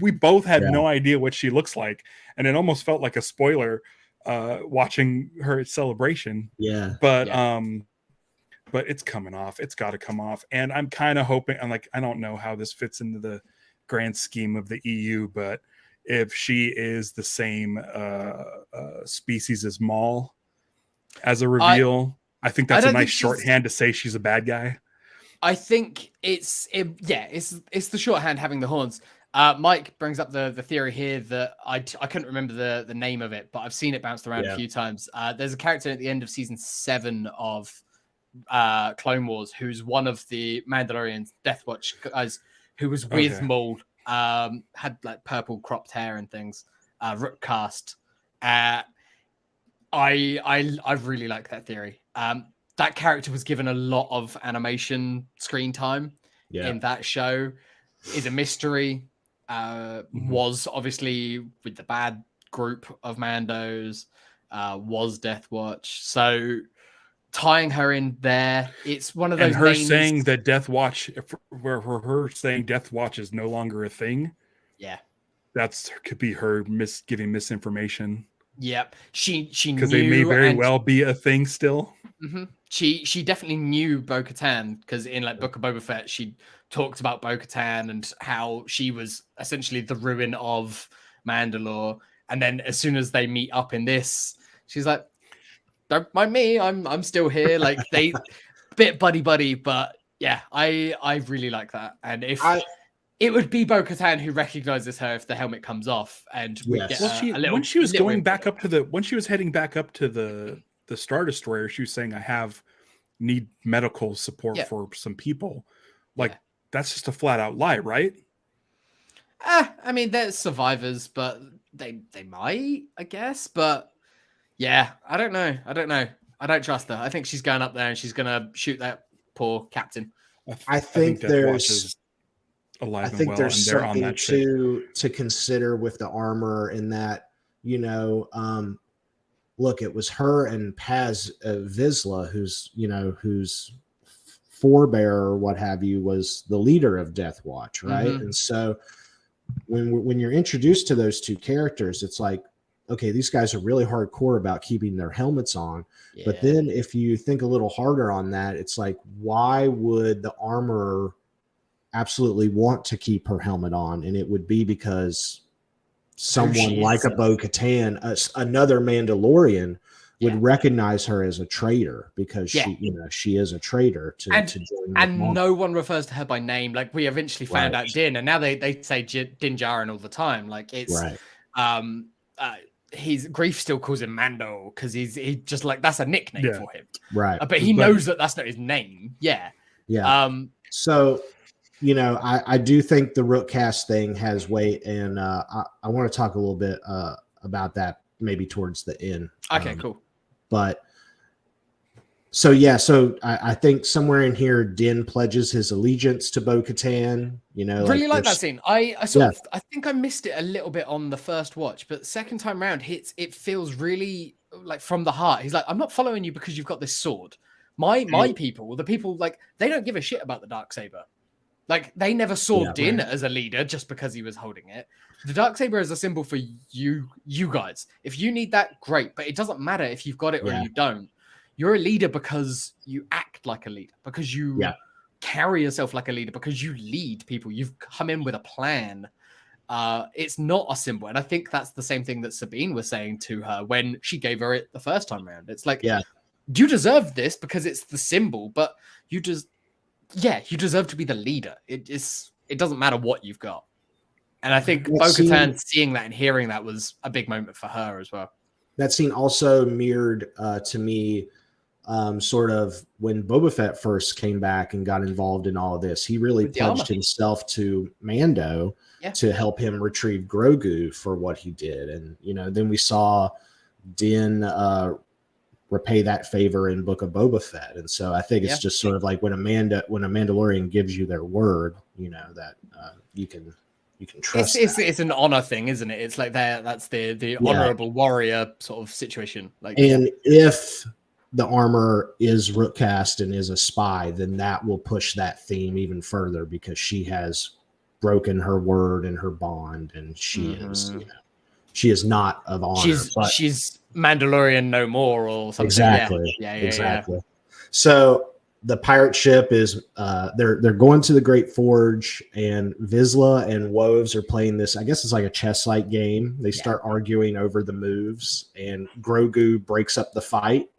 we both had no idea what she looks like. And it almost felt like a spoiler watching her at Celebration. Yeah. But it's coming off. It's got to come off. And I'm kind of hoping, I don't know how this fits into the grand scheme of the EU, but if she is the same species as Maul as a reveal, I think that's a nice shorthand to say she's a bad guy. I think it's the shorthand having the horns. Mike brings up the theory here that I couldn't remember the name of it, but I've seen it bounced around a few times. There's a character at the end of season 7 of Clone Wars who's one of the Mandalorian Death Watch guys who was with Maul. Had like purple cropped hair and things. Rook cast. I really like that theory. That character was given a lot of animation screen time in that show. Is a mystery. Was obviously with the bad group of Mandos. Was Death Watch. So tying her in there, it's one of those. And her saying that Death Watch, her saying Death Watch is no longer a thing. Yeah, could be her giving misinformation. Yep, she because they may very well be a thing still. Mm-hmm. She definitely knew Bo-Katan because in like Book of Boba Fett, she talked about Bo-Katan and how she was essentially the ruin of Mandalore. And then as soon as they meet up in this, she's like, "Don't mind me, I'm still here." Like they bit buddy, but yeah, I really like that. And if it would be Bo-Katan who recognizes her if the helmet comes off, and we get a little. When she was going back up to when she was heading back up to the Star Destroyer, she was saying, "I need medical support for some people." Like that's just a flat out lie, right? I mean, they're survivors, but they might, I guess, but. Yeah, I don't know. I don't trust her. I think she's going up there and she's going to shoot that poor captain. I think there's something to consider with the armor in that, look, it was her and Paz Vizsla whose forebearer or what have you was the leader of Death Watch, right? Mm-hmm. And so when you're introduced to those two characters, it's like, okay, these guys are really hardcore about keeping their helmets on. Yeah. But then if you think a little harder on that, it's like, why would the armorer absolutely want to keep her helmet on? And it would be because someone like a Bo-Katan, another Mandalorian, would recognize her as a traitor because she is a traitor to join. And no one refers to her by name. Like we eventually found out Din, and now they say Din Djarin all the time. Like it's his Grief still calls him Mando because he just like that's a nickname for him, right? But he knows that that's not his name. Yeah. So I do think the Rook cast thing has weight, and I want to talk a little bit about that maybe towards the end. Okay, cool. But so I think somewhere in here, Din pledges his allegiance to Bo-Katan. Really like that scene. I think I missed it a little bit on the first watch, but second time round, it feels really like from the heart. He's like, "I'm not following you because you've got this sword. My people, the people like they don't give a shit about the Darksaber. Like they never saw Din as a leader just because he was holding it. The Darksaber is a symbol for you guys. If you need that, great. But it doesn't matter if you've got it or you don't. You're a leader because you act like a leader, because you carry yourself like a leader, because you lead people. You've come in with a plan. It's not a symbol. And I think that's the same thing that Sabine was saying to her when she gave her it the first time around. It's like, you deserve this because it's the symbol, but you deserve to be the leader. It doesn't matter what you've got. And I think Bo-Katan seeing that and hearing that was a big moment for her as well. That scene also mirrored to me sort of when Boba Fett first came back and got involved in all of this. He really pledged himself to Mando to help him retrieve Grogu for what he did. And, then we saw Din repay that favor in Book of Boba Fett. And so I think it's just sort of like when a Mandalorian gives you their word, that you can trust. It's an honor thing, isn't it? It's like that's the honorable warrior sort of situation. Like, and if the armor is rook cast and is a spy, then that will push that theme even further because she has broken her word and her bond, and she is not of honor. She's Mandalorian no more or something. Exactly. Yeah. So the pirate ship is they're going to the Great Forge, and Vizsla and Woves are playing this. I guess it's like a chess-like game. They start arguing over the moves, and Grogu breaks up the fight.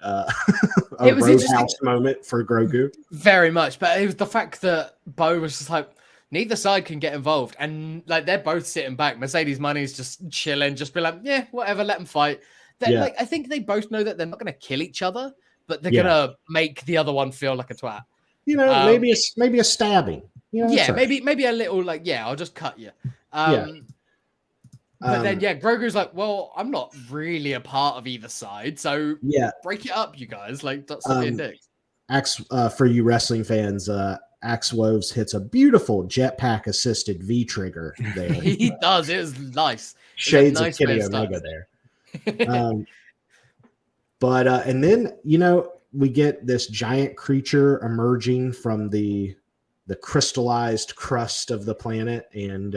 It was Roadhouse moment for Grogu. Very much, but it was the fact that Bo was just like, neither side can get involved, and like they're both sitting back. Mercedes Money's just chilling, just be like, yeah, whatever, let them fight. Like, I think they both know that they're not going to kill each other, but they're gonna make the other one feel like a twat. Maybe a stabbing. Maybe a little like, I'll just cut you. But then Grogu's like, well, I'm not really a part of either side, so break it up, you guys. Like, that's being dicks. For you wrestling fans, Axe Woves hits a beautiful jetpack assisted V trigger there. He does. It was nice. Shades of Kenny Omega there. But and then we get this giant creature emerging from the crystallized crust of the planet, and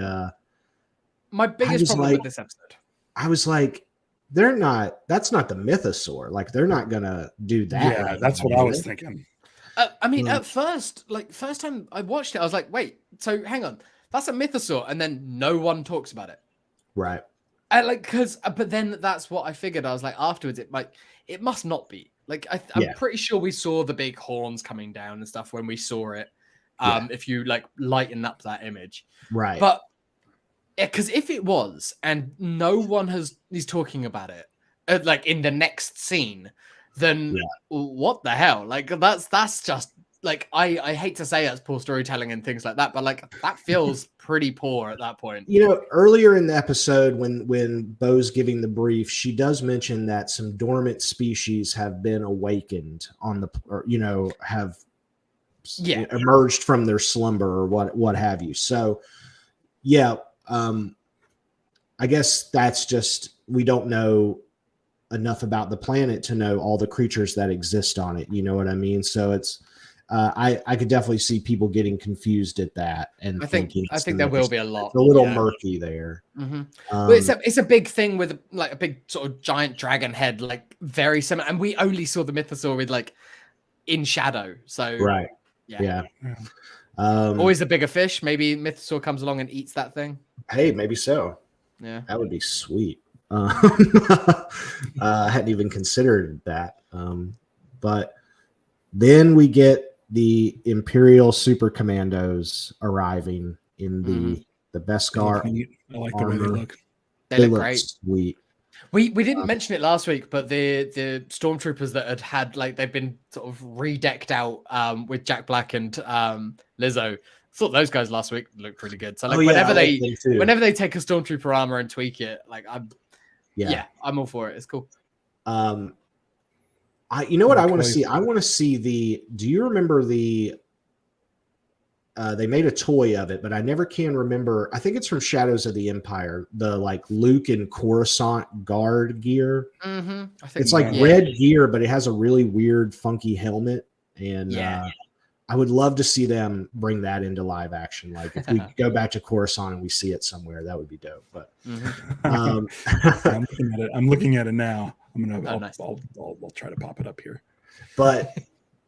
my biggest problem with this episode, I was like, that's not the mythosaur. Like, they're not gonna do that. Yeah, that's what I was thinking. I mean, at first time I watched it, I was like, wait, so hang on, that's a mythosaur, and then no one talks about it, right? But then that's what I figured. I was like, afterwards, it must not be. Like, I'm pretty sure we saw the big horns coming down and stuff when we saw it. If you like lighten up that image, right? But because if it was, and no one is talking about it, like in the next scene, then what the hell? Like, that's just like, I hate to say it's poor storytelling and things like that, but like that feels pretty poor at that point. Earlier in the episode when Bo's giving the brief, she does mention that some dormant species have been awakened have emerged from their slumber or what have you. So I guess that's just, we don't know enough about the planet to know all the creatures that exist on it. You know what I mean? So it's I could definitely see people getting confused at that, and I think there will be a lot. It's a little murky there. Mm-hmm. Well, it's a big thing with like a big sort of giant dragon head, like very similar, and we only saw the mythosaur with like in shadow. So right, always a bigger fish. Maybe mythosaur comes along and eats that thing. Hey, maybe so. Yeah, that would be sweet. I hadn't even considered that, but then we get the Imperial Super Commandos arriving in the Beskar. I like the way they look. They look great. Sweet. We didn't mention it last week, but the stormtroopers that had like they've been sort of redecked out with Jack Black and Lizzo. I thought those guys last week looked really good. So like whenever they take a stormtrooper armor and tweak it, like I'm all for it. It's cool. You know what I want to see? I want to see do you remember they made a toy of it, but I never can remember. I think it's from Shadows of the Empire, the like Luke and Coruscant guard gear. Mm-hmm. It's like red gear, but it has a really weird, funky helmet. And I would love to see them bring that into live action. Like if we go back to Coruscant and we see it somewhere, that would be dope. But I'm looking at it now. Nice. I'll try to pop it up here. But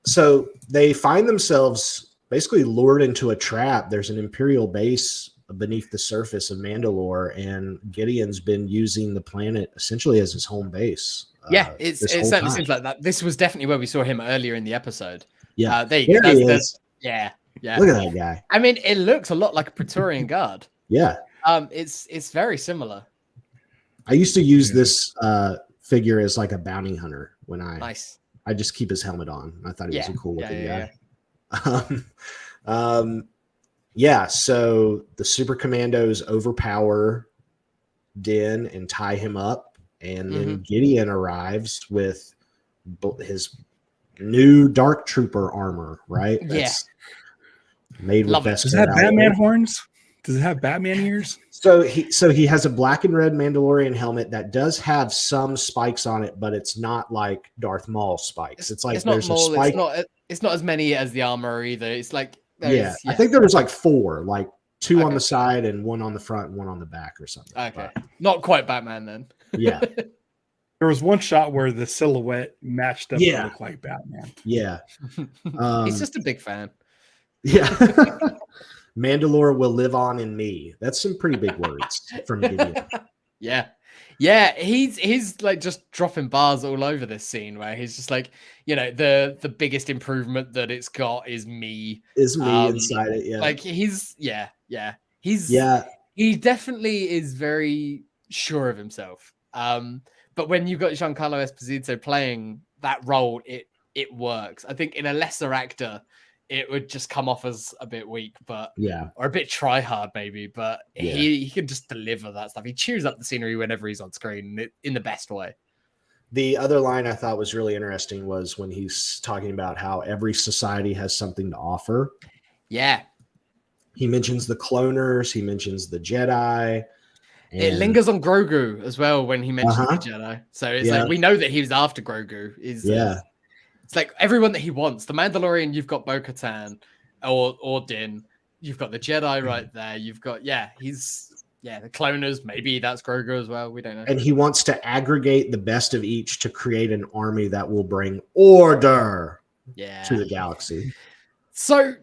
so they find themselves basically lured into a trap. There's an Imperial base beneath the surface of Mandalore, and Gideon's been using the planet essentially as his home base. It certainly seems like that. This was definitely where we saw him earlier in the episode. Yeah, there he is. Yeah. Look at that guy. I mean, it looks a lot like a Praetorian Guard. Yeah. It's very similar. I used to use this figure as like a bounty hunter when Nice. I just keep his helmet on. I thought he was a cool looking guy. So the super commandos overpower Din and tie him up, and then Gideon arrives with his new Dark Trooper armor, right? That's made with best. Does it have Batman horns? Does it have Batman ears? So he has a black and red Mandalorian helmet that does have some spikes on it, but it's not like Darth Maul spikes. It's like there's a spike. It's not as many as the armor either. It's like I think there was like 4, like 2 on the side and 1 on the front and 1 on the back or something. Okay, not quite Batman then. Yeah. There was one shot where the silhouette matched up to look like Batman. Yeah. He's just a big fan. Yeah. Mandalore will live on in me. That's some pretty big words from Gideon. Yeah. He's like just dropping bars all over this scene where he's just like, the biggest improvement that it's got is me. Inside it. Yeah. Like he definitely is very sure of himself. But when you've got Giancarlo Esposito playing that role, it works. I think in a lesser actor, it would just come off as a bit weak, or a bit try hard maybe. But he can just deliver that stuff. He chews up the scenery whenever he's on screen in the best way. The other line I thought was really interesting was when he's talking about how every society has something to offer. Yeah, he mentions the cloners. He mentions the Jedi. It lingers on Grogu as well when he mentions the Jedi. So it's like we know that he was after Grogu. It's like everyone that he wants. The Mandalorian, you've got Bo-Katan or Din. You've got the Jedi right there. You've got the cloners. Maybe that's Grogu as well. We don't know. And he wants to aggregate the best of each to create an army that will bring order to the galaxy. So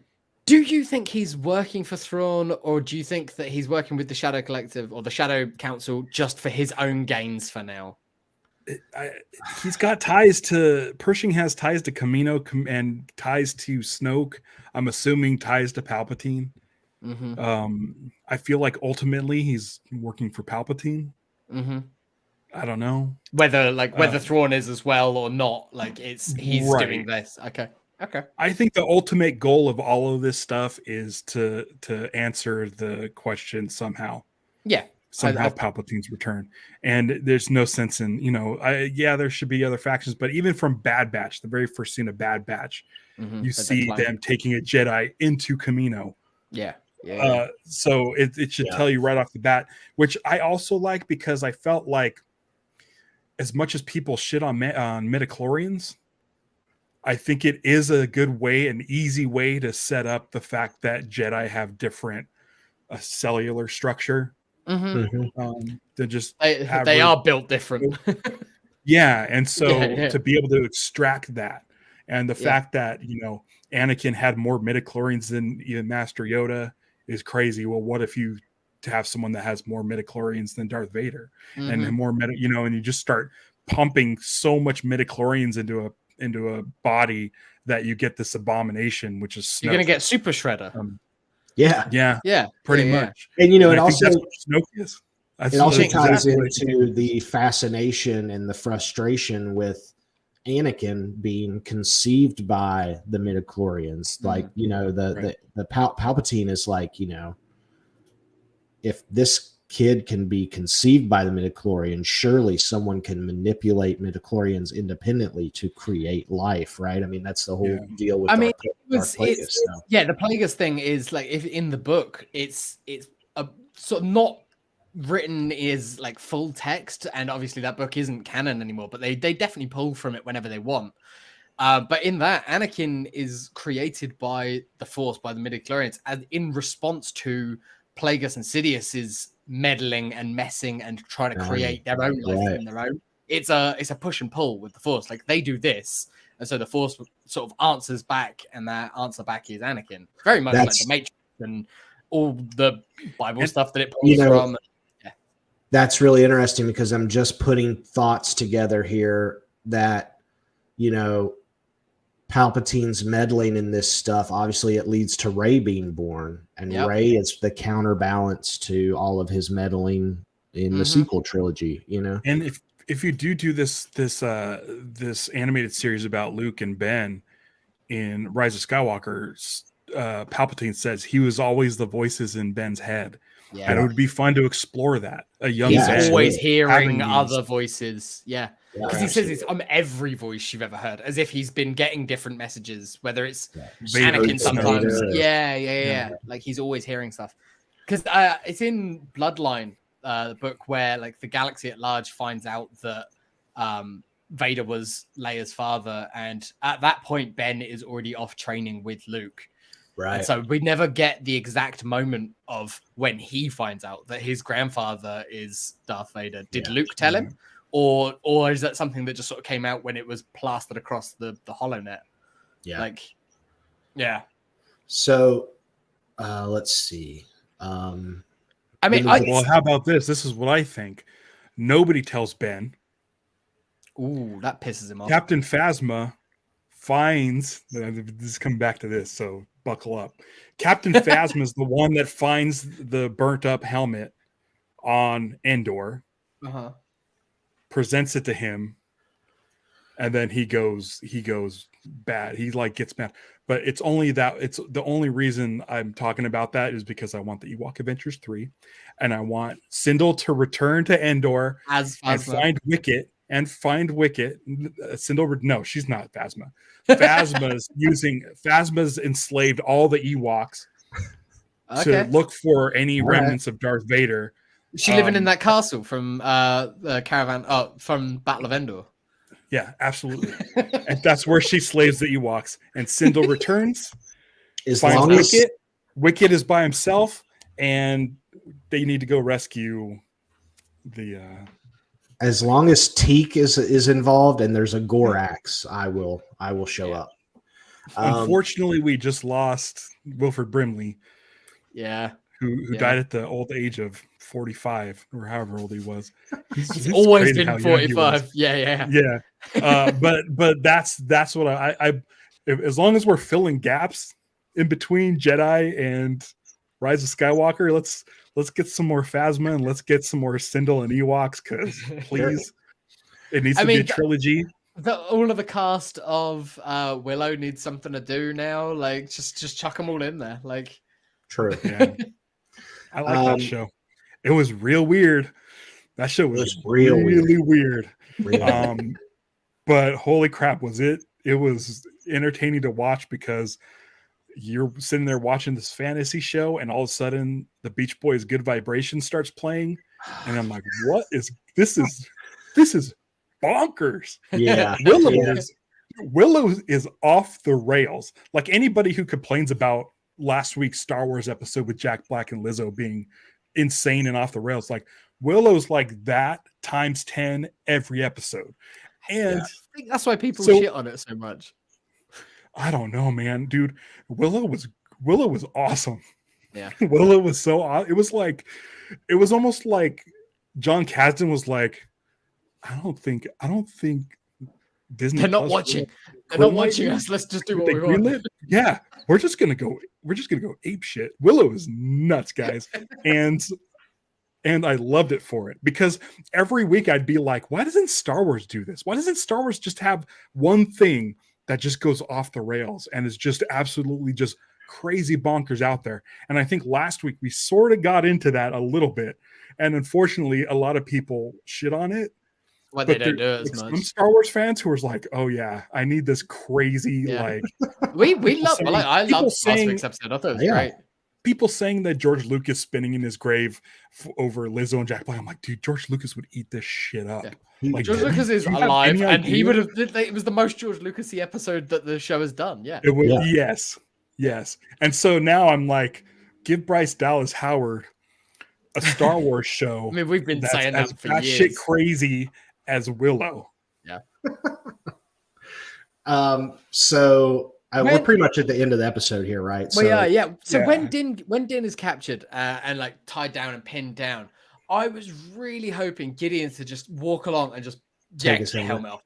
do you think he's working for Thrawn, or do you think that he's working with the Shadow Collective or the Shadow Council just for his own gains for now? He's got ties to Pershing, has ties to Camino and ties to Snoke. I'm assuming ties to Palpatine. I feel like ultimately he's working for Palpatine. I don't know whether Thrawn is as well or not. Like he's doing this. Okay. I think the ultimate goal of all of this stuff is to answer the question somehow. Yeah. Somehow Palpatine's return, and there's no sense in there should be other factions, but even from Bad Batch, the very first scene of Bad Batch, you see them taking a Jedi into Camino. So it should tell you right off the bat, which I also like, because I felt like as much as people shit on midichlorians, I think it is a good way, an easy way to set up the fact that Jedi have different cellular structure. They're just they are built different. And so to be able to extract that, and the fact that Anakin had more midichlorians than even Master Yoda is crazy. Well, what if you have someone that has more midichlorians than Darth Vader, and more and you just start pumping so much midichlorians into a body that you get this abomination, which is Snoke. You're gonna get Super Shredder. Pretty much. And it also Snoke is. It also ties into the fascination and the frustration with Anakin being conceived by the midichlorians. Like, the Palpatine is like, if this kid can be conceived by the midichlorians, surely someone can manipulate midichlorians independently to create life, right? I mean, that's the whole deal with the Plagueis thing is like, if in the book it's a sort of not written is like full text, and obviously that book isn't canon anymore, but they definitely pull from it whenever they want. But in that, Anakin is created by the Force, by the midichlorians, and in response to Plagueis and Sidious's meddling and messing and trying to create their own life in their own. It's a push and pull with the Force. Like, they do this, and so the Force sort of answers back, and that answer back is Anakin. Very much like the Matrix and all the Bible stuff that it pulls from. That's really interesting, because I'm just putting thoughts together here that, Palpatine's meddling in this stuff, obviously it leads to Rey being born, and Yep. Rey is the counterbalance to all of his meddling in the sequel trilogy, you know. And if you do this animated series about Luke and Ben in Rise of Skywalker, Palpatine says he was always the voices in Ben's head. Yeah. And it would be fun to explore that. A young He's Ben always having hearing these- other voices. Yeah. Yeah, Because he says I'm every voice you've ever heard, as if he's been getting different messages, whether it's Vader, Anakin sometimes. Vader. Yeah. Like he's always hearing stuff. Because it's in Bloodline, the book, where like the galaxy at large finds out that Vader was Leia's father, and at that point Ben is already off training with Luke. Right. And so we never get the exact moment of when he finds out that his grandfather is Darth Vader. Did Luke tell him? Or is that something that just sort of came out when it was plastered across the HoloNet? Yeah. Like, yeah. So let's see. I mean, well, how about this? This is what I think. Nobody tells Ben. Ooh, that pisses him off. Captain Phasma finds. This is coming back to this, so buckle up. Captain Phasma is the one that finds the burnt up helmet on Endor, presents it to him, and then he goes bad. He like gets mad. But it's only that it's the only reason I'm talking about that is because I want the Ewok Adventures 3, and I want Sindel to return to Endor as and Phasma. find Wicket. Sindel, no, she's not Phasma. Phasma's enslaved all the Ewoks to look for any remnants of Darth Vader. Is she living in that castle from the caravan from Battle of Endor? Yeah, absolutely. And that's where she slaves the Ewoks. And Sindel returns. Wicket is by himself, and they need to go rescue the. As long as Teak is involved and there's a Gorax, I will show up. Unfortunately, we just lost Wilford Brimley. Yeah. Who died at the old age of 45 or however old he was. He's always been 45. Yeah. But that's what I as long as we're filling gaps in between Jedi and Rise of Skywalker, let's get some more Phasma and let's get some more Sindel and Ewoks, because please, it needs to be a trilogy. All of the cast of Willow needs something to do now. Like just chuck them all in there. Like true. Yeah. I like that show. It was real weird. That show was really weird. But holy crap, was it was entertaining to watch, because you're sitting there watching this fantasy show and all of a sudden the Beach Boys' Good Vibration starts playing, and I'm like, what is this is bonkers. Yeah. Willow is off the rails. Like anybody who complains about last week's Star Wars episode with Jack Black and Lizzo being insane and off the rails, like Willow's like that times 10 every episode. And I think that's why people shit on it so much. I don't know, man, dude. Willow was awesome. Yeah. Willow was so awesome. It was almost like John Kasdan was like, I don't think Disney. They're not watching. They're not watching us. Let's just do what we want. Yeah, we're just gonna go ape shit. Willow is nuts, guys, and I loved it for it, because every week I'd be like, why doesn't Star Wars do this? Why doesn't Star Wars just have one thing that just goes off the rails and is just absolutely just crazy bonkers out there? And I think last week we sort of got into that a little bit, and unfortunately, a lot of people shit on it. Well, they don't do it as much. Some Star Wars fans who was like, "Oh yeah, I need this crazy like." we love. I love last week's episode. I thought it was great. People saying that George Lucas spinning in his grave over Lizzo and Jack Black. I'm like, dude, George Lucas would eat this shit up. Yeah. Like, George Lucas is alive, and he would have. It was the most George Lucasy episode that the show has done. Yeah, it was. Yes. And so now I'm like, give Bryce Dallas Howard a Star Wars show. I mean, we've been saying that for years. Shit crazy as Willow. Yeah. So we're pretty much at the end of the episode here, right? Well, yeah. So when Din is captured and like tied down and pinned down, I was really hoping Gideon to just walk along and just take his helmet off,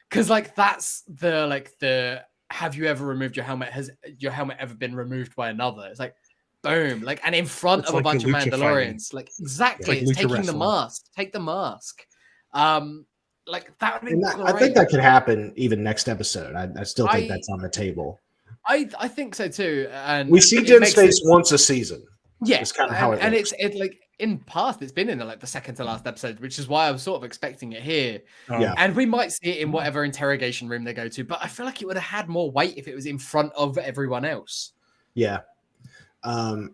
because like that's the have you ever removed your helmet? Has your helmet ever been removed by another? It's like, boom, like, and in front It's of like a bunch the of lucha Mandalorians, fighting. like exactly, It's like it's lucha taking the wrestling. mask, take the mask. Like that would be And great. I think that could happen even next episode. I still think that's on the table. I think so too. And We see Din's face once a season. Yeah, it's kind of how it works. It's like in past, it's been in like the second to last episode, which is why I was sort of expecting it here. Yeah. And we might see it in whatever interrogation room they go to, but I feel like it would have had more weight if it was in front of everyone else. Yeah. And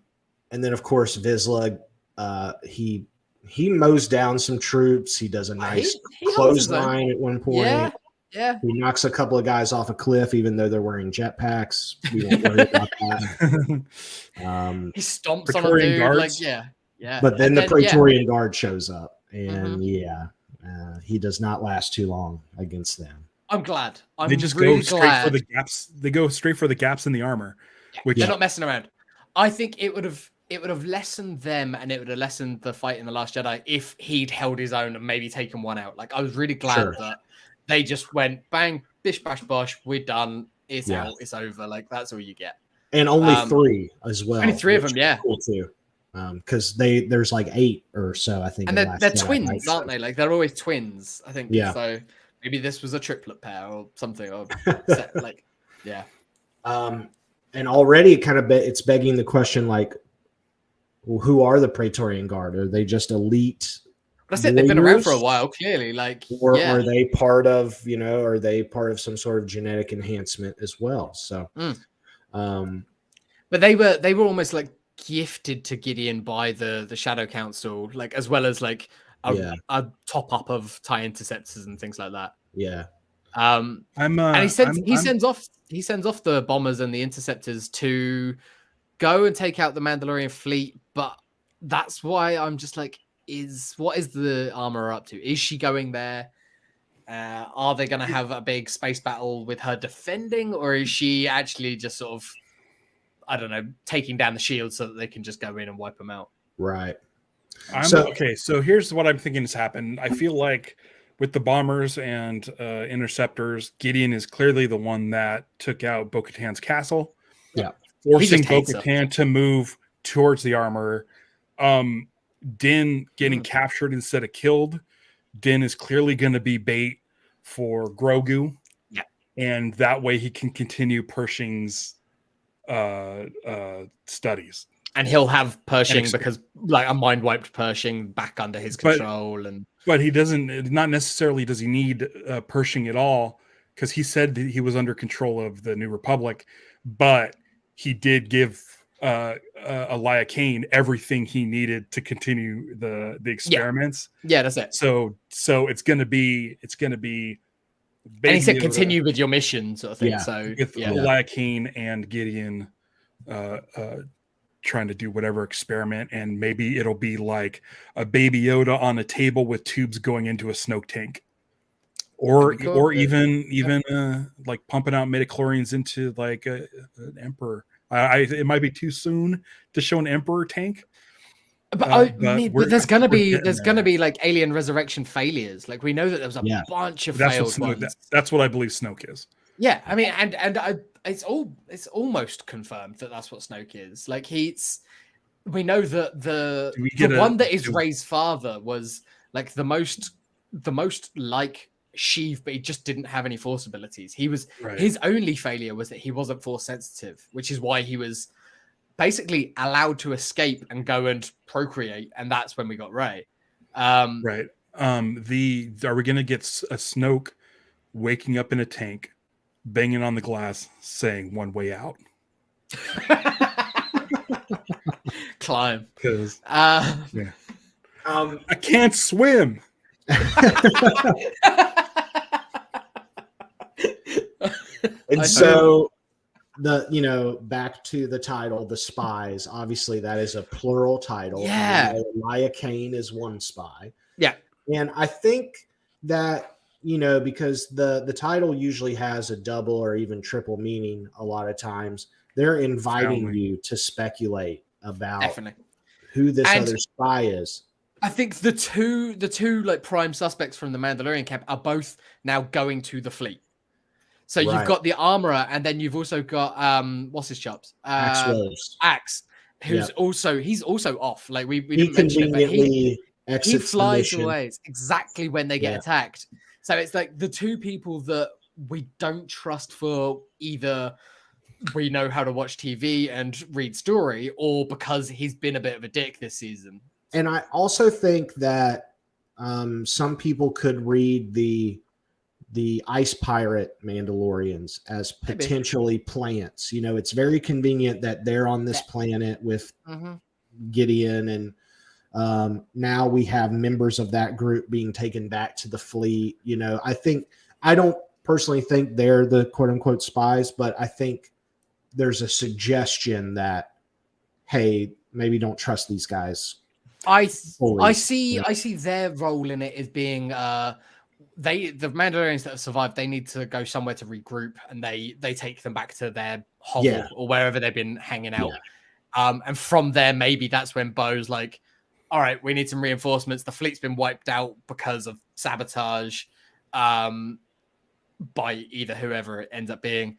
then of course Vizsla, he mows down some troops. He does a nice he clothesline at one point. Yeah. He knocks a couple of guys off a cliff, even though they're wearing jetpacks. We won't worry about that. He stomps Praetorian on a dude. guards. Like, yeah. But then the Praetorian Guard shows up, and he does not last too long against them. I'm glad. They just really go straight glad. for the gaps. They go straight for the gaps in the armor. Which They're not messing around. I think it would have lessened them, and it would have lessened the fight in The Last Jedi if he'd held his own and maybe taken one out. Like, I was really glad that they just went bang, bish bash bosh, we're done. It's out, it's over. Like, that's all you get. And only 3 as well. Only 3 of them, yeah. Cool too. Because there's like 8 or so, I think. And they're twins, aren't they? Like, they're always twins, I think. Yeah. So maybe this was a triplet pair or something. Or like, yeah. And already it's begging the question, like, well, who are the Praetorian Guard? Are they just elite? That's it. They've been around for a while, clearly. Like, or are they part of, are they part of some sort of genetic enhancement as well? So, but they were almost like gifted to Gideon by the Shadow Council, like, as well as like a top up of TIE interceptors and things like that. Yeah. And he sends off the bombers and the interceptors to go and take out the Mandalorian fleet, but that's why I'm just like, what is the armorer up to? Is she going there? Are they going to have a big space battle with her defending, or is she actually just sort of, I don't know, taking down the shield so that they can just go in and wipe them out? Right. So here's what I'm thinking has happened. I feel like with the bombers and interceptors, Gideon is clearly the one that took out Bo-Katan's castle. Yeah. Forcing Bo-Katan to move towards the armor. Din getting captured instead of killed. Din is clearly going to be bait for Grogu. Yeah. And that way he can continue Pershing's studies. And he'll have Pershing because, like, a mind wiped Pershing back under his control. But he doesn't, not necessarily does he need Pershing at all, because he said that he was under control of the New Republic, but he did give Elia Kane everything he needed to continue the experiments. Yeah, that's it. So it's gonna be and he said continue with your mission, sort of thing. Yeah. So with Elia Kane and Gideon trying to do whatever experiment, and maybe it'll be like a Baby Yoda on a table with tubes going into a Snoke tank. Or even like pumping out midichlorians into like an Emperor. It might be too soon to show an Emperor tank. But there's gonna be like alien resurrection failures. Like, we know that there was a bunch of failed ones. That's what I believe Snoke is. Yeah, I mean, it's almost confirmed that that's what Snoke is. Like, we know that the one that is Rey's father was like the most like Sheev, but he just didn't have any force abilities. His only failure was that he wasn't force sensitive, which is why he was basically allowed to escape and go and procreate, and that's when we got Rey. Right. Are we gonna get a Snoke waking up in a tank, banging on the glass, saying "one way out"? Climb. Because I can't swim. And so back to the title, The Spies, obviously that is a plural title. Yeah. Elia Kane is one spy. Yeah. And I think that, because the title usually has a double or even triple meaning a lot of times, they're inviting you to speculate about who this other spy is. I think the two like prime suspects from the Mandalorian camp are both now going to the fleet. So you've Right. got the armorer, and then you've also got what's his chops? Axe Rose. Axe, who's Yep. he's also off. Like we He didn't mention it, but conveniently he exits the flies mission. away exactly when they get Yeah. attacked. So it's like the two people that we don't trust for either we know how to watch TV and read story, or because he's been a bit of a dick this season. And I also think that some people could read the ice pirate Mandalorians as potentially plants. You know, it's very convenient that they're on this planet with Gideon, and now we have members of that group being taken back to the fleet. You know, I don't personally think they're the quote unquote spies, but I think there's a suggestion that, hey, maybe don't trust these guys. I see their role in it as being the Mandalorians that have survived, they need to go somewhere to regroup, and they take them back to their hovel or wherever they've been hanging out. And from there, maybe that's when Bo's like, all right, we need some reinforcements. The fleet's been wiped out because of sabotage by either whoever it ends up being.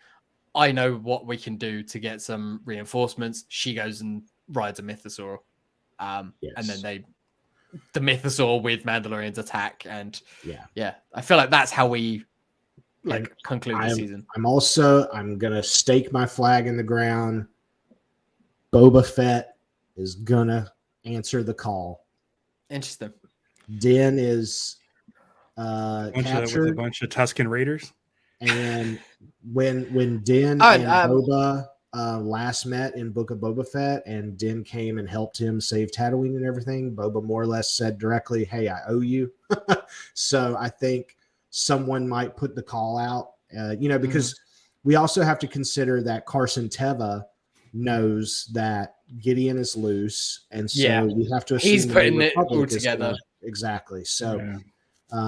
I know what we can do to get some reinforcements. She goes and rides a mythosaur. And then the mythosaur with Mandalorians attack. And I feel like that's how we conclude the season. I'm going to stake my flag in the ground. Boba Fett is going to answer the call. Interesting. Din is captured with a bunch of Tusken Raiders. And when Din and Boba last met in Book of Boba Fett, and Din came and helped him save Tatooine and everything, Boba more or less said directly, hey, I owe you. So I think someone might put the call out, because we also have to consider that Carson Teva knows that Gideon is loose, and so we have to assume he's putting it all together. Exactly. So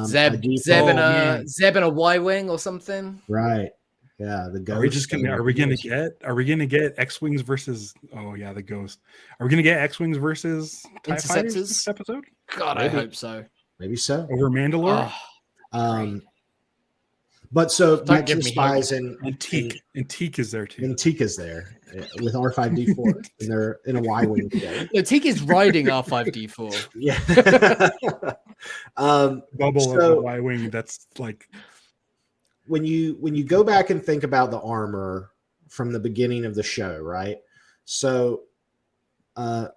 Zeb and a Y-wing or something. Right. Yeah, the ghost. Are we gonna get X-Wings versus the ghost? Are we gonna get X-Wings versus TIE Fighters this episode? God, maybe. I hope so. Maybe so. Over Mandalore? But so back to the Spies and Teak is there too. And Teak is there with R5D4 and they're in a Y-wing today. No, Teak is riding R5D4. Yeah. Bubble of a Y-wing. That's like when you go back and think about the armor from the beginning of the show, right? So the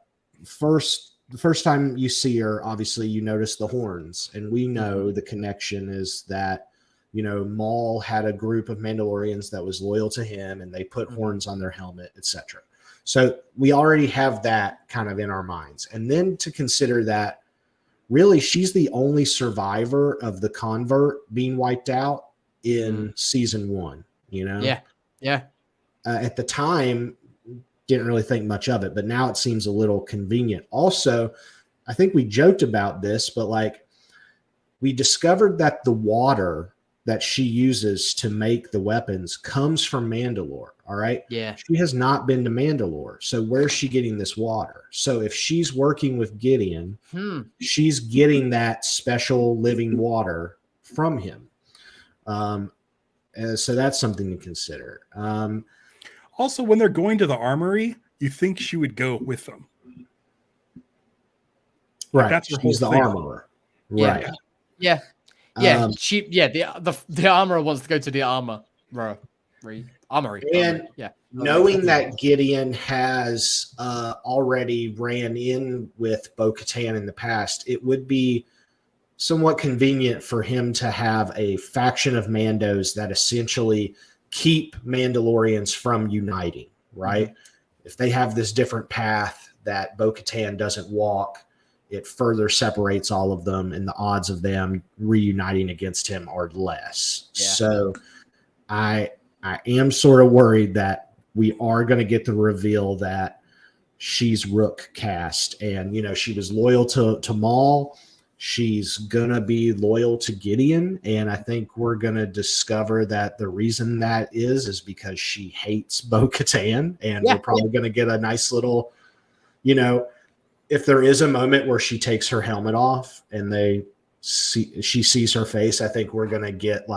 first time you see her, obviously you notice the horns, and we know the connection is that Maul had a group of Mandalorians that was loyal to him, and they put horns on their helmet, etc. So we already have that kind of in our minds. And then to consider that really she's the only survivor of the convert being wiped out in season 1, Yeah. At the time, didn't really think much of it, but now it seems a little convenient. Also, I think we joked about this, but we discovered that the water that she uses to make the weapons comes from Mandalore. All right. Yeah. She has not been to Mandalore. So where's she getting this water? So if she's working with Gideon, she's getting that special living water from him. So that's something to consider. Also, when they're going to the armory, you think she would go with them. Right. That's her She's the thing. armorer. Right. Yeah. The armorer wants to go to the armory. And knowing that Gideon has already ran in with Bo-Katan in the past, it would be somewhat convenient for him to have a faction of Mandos that essentially keep Mandalorians from uniting, right? If they have this different path that Bo-Katan doesn't walk, it further separates all of them, and the odds of them reuniting against him are less. Yeah. So I am sort of worried that we are going to get the reveal that she's Rook cast, and she was loyal to Maul. She's going to be loyal to Gideon, and I think we're going to discover that the reason that is because she hates Bo-Katan, and we're probably going to get a nice little, if there is a moment where she takes her helmet off and she sees her face, I think we're going to get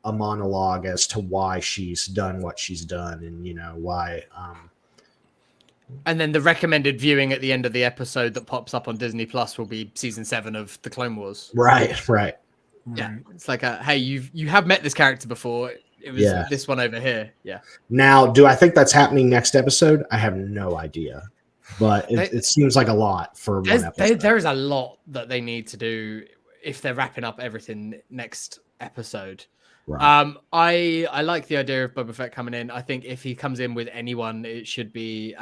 a monologue as to why she's done what she's done, and why. And then the recommended viewing at the end of the episode that pops up on Disney Plus will be season 7 of the Clone Wars. Right. Yeah, it's like hey, you have met this character before. It was this one over here. Yeah. Now, do I think that's happening next episode? I have no idea, but it seems like a lot for one episode. There is a lot that they need to do if they're wrapping up everything next episode. Right. I like the idea of Boba Fett coming in. I think if he comes in with anyone, it should be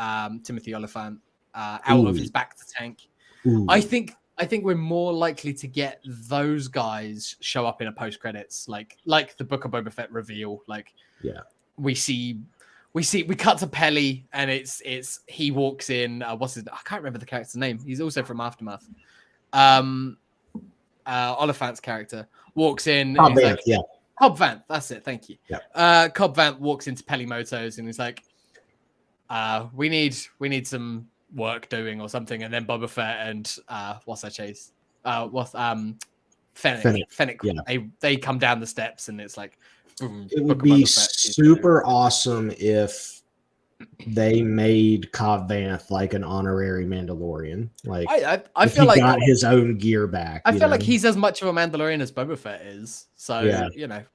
Timothy Oliphant out of his back to tank. Ooh. I think we're more likely to get those guys show up in a post credits, like the Book of Boba Fett reveal. Like, we cut to Pelly, and it's he walks in. I can't remember the character's name. He's also from Aftermath. Oliphant's character walks in. Oh, and he's man, like, Cobb Vanth, that's it. Thank you. Yeah. Cobb Vanth walks into Pelimoto's and he's like, "We need some work doing or something." And then Boba Fett and Fennec. They come down the steps and it's like, boom. It would be super awesome if they made Cobb Vanth like an honorary Mandalorian. Like, I feel like he got his own gear back. I feel like he's as much of a Mandalorian as Boba Fett is. So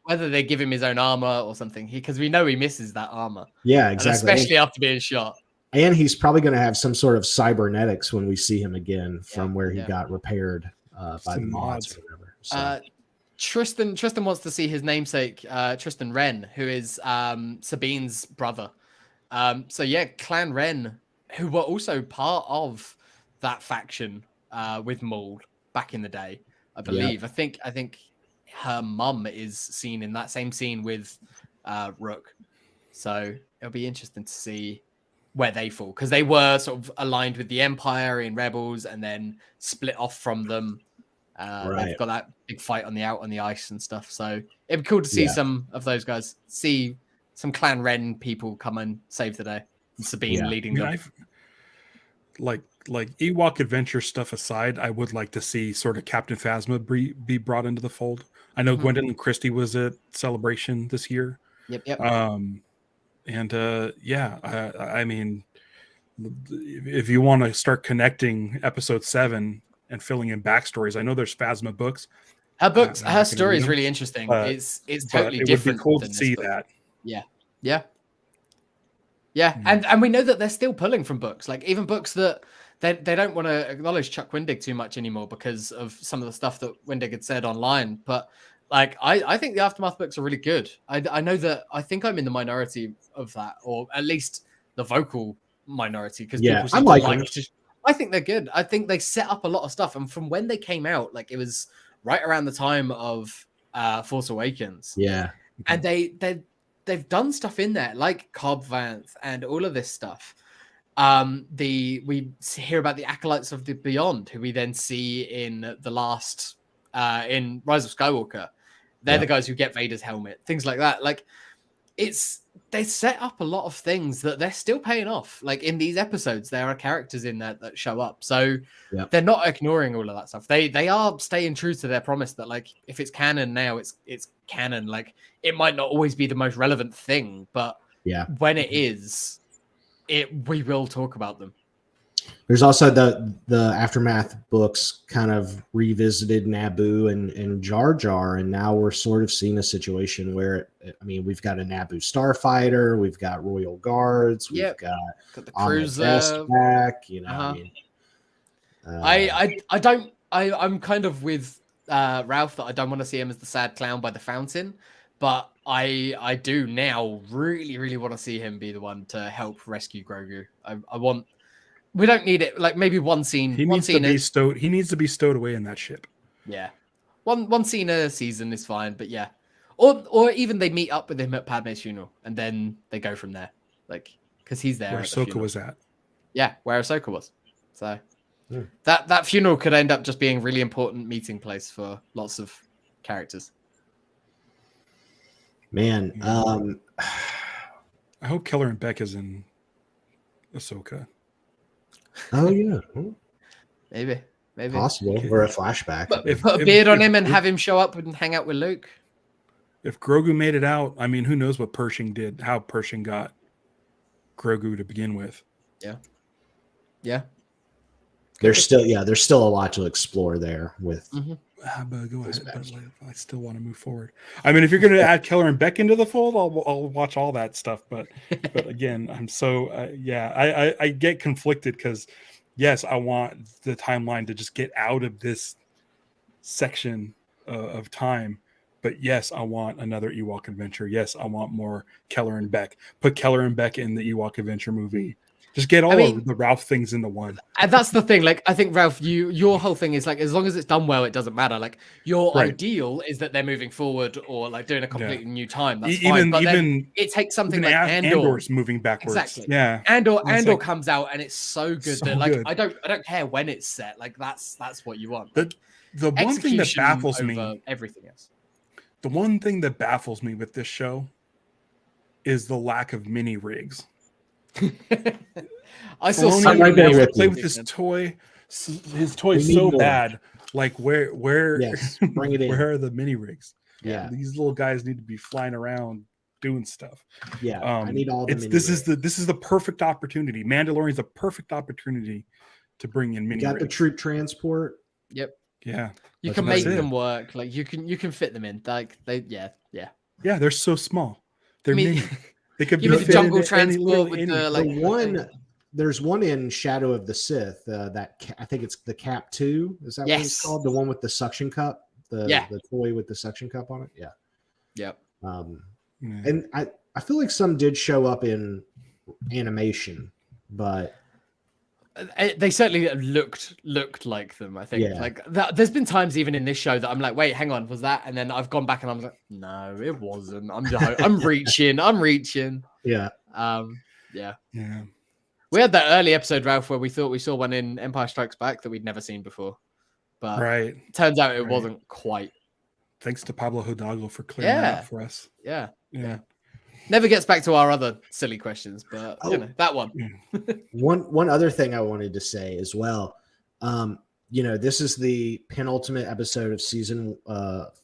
whether they give him his own armor or something, because we know he misses that armor. Yeah, exactly. And especially after being shot. And he's probably going to have some sort of cybernetics when we see him again from where he got repaired by the mods or whatever. So. Tristan wants to see his namesake, Tristan Wren, who is Sabine's brother. Clan Wren, who were also part of that faction with Maul back in the day, I believe. I think her mum is seen in that same scene with Rook. So it'll be interesting to see where they fall, because they were sort of aligned with the Empire in Rebels and then split off from them. They've got that big fight on the ice and stuff. So it'd be cool to see some of those guys, see some Clan Wren people come and save the day. And Sabine leading them. Like Ewok adventure stuff aside, I would like to see sort of Captain Phasma be brought into the fold. I know Gwendolyn Christie was at Celebration this year. Yep. I mean, if you want to start connecting episode 7 and filling in backstories, I know there's Phasma books. Her story is really interesting. It's totally different. It would be cool to see that. Yeah. And we know that they're still pulling from books, like even books that they don't want to acknowledge Chuck Wendig too much anymore because of some of the stuff that Wendig had said online. But like, I think the Aftermath books are really good. I know that I think I'm in the minority of that, or at least the vocal minority, because people I think they're good. I think they set up a lot of stuff, and from when they came out, like it was right around the time of Force Awakens. Yeah, and they've done stuff in there like Cobb Vanth and all of this stuff. We hear about the Acolytes of the Beyond, who we then see in the last in Rise of Skywalker. They're the guys who get Vader's helmet, things like that. Like they set up a lot of things that they're still paying off. Like in these episodes, there are characters in there that show up. So they're not ignoring all of that stuff. They are staying true to their promise that, like, if it's canon now, it's canon. Like, it might not always be the most relevant thing, but when it is, we will talk about them. There's also the Aftermath books kind of revisited Naboo and Jar Jar, and now we're sort of seeing a situation where, we've got a Naboo starfighter, we've got Royal Guards, we've got the cruiser back. I'm kind of with Ralph that I don't want to see him as the sad clown by the fountain, but I do now really, really want to see him be the one to help rescue Grogu. We don't need it. Like maybe one scene. He needs to be stowed away in that ship. Yeah, one scene a season is fine. But yeah, or even they meet up with him at Padme's funeral and then they go from there. Like, because he's there. Where Ahsoka was at. Yeah, where Ahsoka was. So that funeral could end up just being a really important meeting place for lots of characters. Man, I hope Keller and Beck is in Ahsoka. Oh yeah, maybe possible, or a flashback. Put a beard on him and have him show up and hang out with Luke. If Grogu made it out, I mean, who knows what Pershing did, how Pershing got Grogu to begin with. Yeah. There's still a lot to explore there with. But go ahead, but I still want to move forward. I mean, if you're going to add Keller and Beck into the fold, I'll watch all that stuff. But again, I'm so I get conflicted because yes, I want the timeline to just get out of this section of time. But yes, I want another Ewok adventure. Yes, I want more Keller and Beck. Put Keller and Beck in the Ewok adventure movie. Just get all of the Ralph things into one. And that's the thing. Like, I think, Ralph, your whole thing is like, as long as it's done well, it doesn't matter. Like, your ideal is that they're moving forward or like doing a completely new time. That's fine. But then it takes something like Andor's moving backwards. Exactly. Yeah. Andor comes out and it's so good that like I don't care when it's set. Like that's what you want. The one thing that baffles me, everything else. The one thing that baffles me with this show is the lack of mini rigs. I saw Filoni play with his toy. His toy's so bad. Like where bring it in. Where are the mini rigs? Yeah, these little guys need to be flying around doing stuff. Yeah, I need all the. This is the perfect opportunity. Mandalorian's a perfect opportunity to bring in mini. You got rigs. the troop transport. Yep. Yeah. You can make them work. Like you can fit them in. Like yeah. They're so small. They're mini. They could be the jungle transport with the one. There's one in Shadow of the Sith that I think it's the Cap 2. Is that what it's called? The one with the suction cup. The toy with the suction cup on it. Yeah. Yep. And I feel like some did show up in animation, but they certainly looked like them. I think like that. There's been times even in this show that I'm like, wait, hang on, was that? And then I've gone back and I'm like, no, it wasn't. I'm reaching. Yeah. Yeah. Yeah. We had that early episode, Ralph, where we thought we saw one in Empire Strikes Back that we'd never seen before, but turns out it wasn't quite. Thanks to Pablo Hidalgo for clearing that up for us. Yeah. Never gets back to our other silly questions, but that one. One other thing I wanted to say as well. This is the penultimate episode of season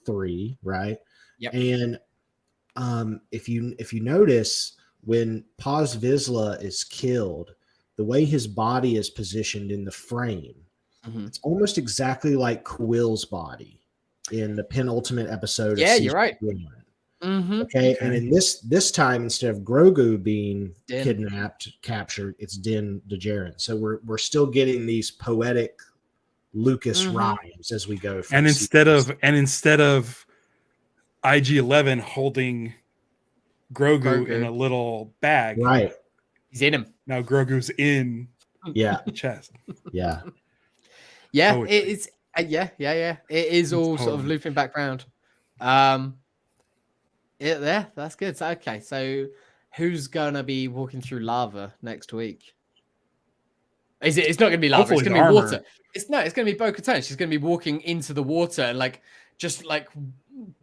3, right? Yep. And if you notice, when Paz Vizsla is killed, the way his body is positioned in the frame, it's almost exactly like Quill's body in the penultimate episode. Yeah, you're right. Okay, and in this time, instead of Grogu being captured, it's Din Djarin. So we're still getting these poetic Lucas rhymes as we go. And instead of IG-11 holding Grogu in a little bag, right? He's in him now. Grogu's in the chest. Yeah. It's it is all sort of looping background. That's good. So, okay, so who's gonna be walking through lava next week? It's not gonna be lava. Hopefully it's gonna be water. It's gonna be Bo-Katan. She's gonna be walking into the water and like just like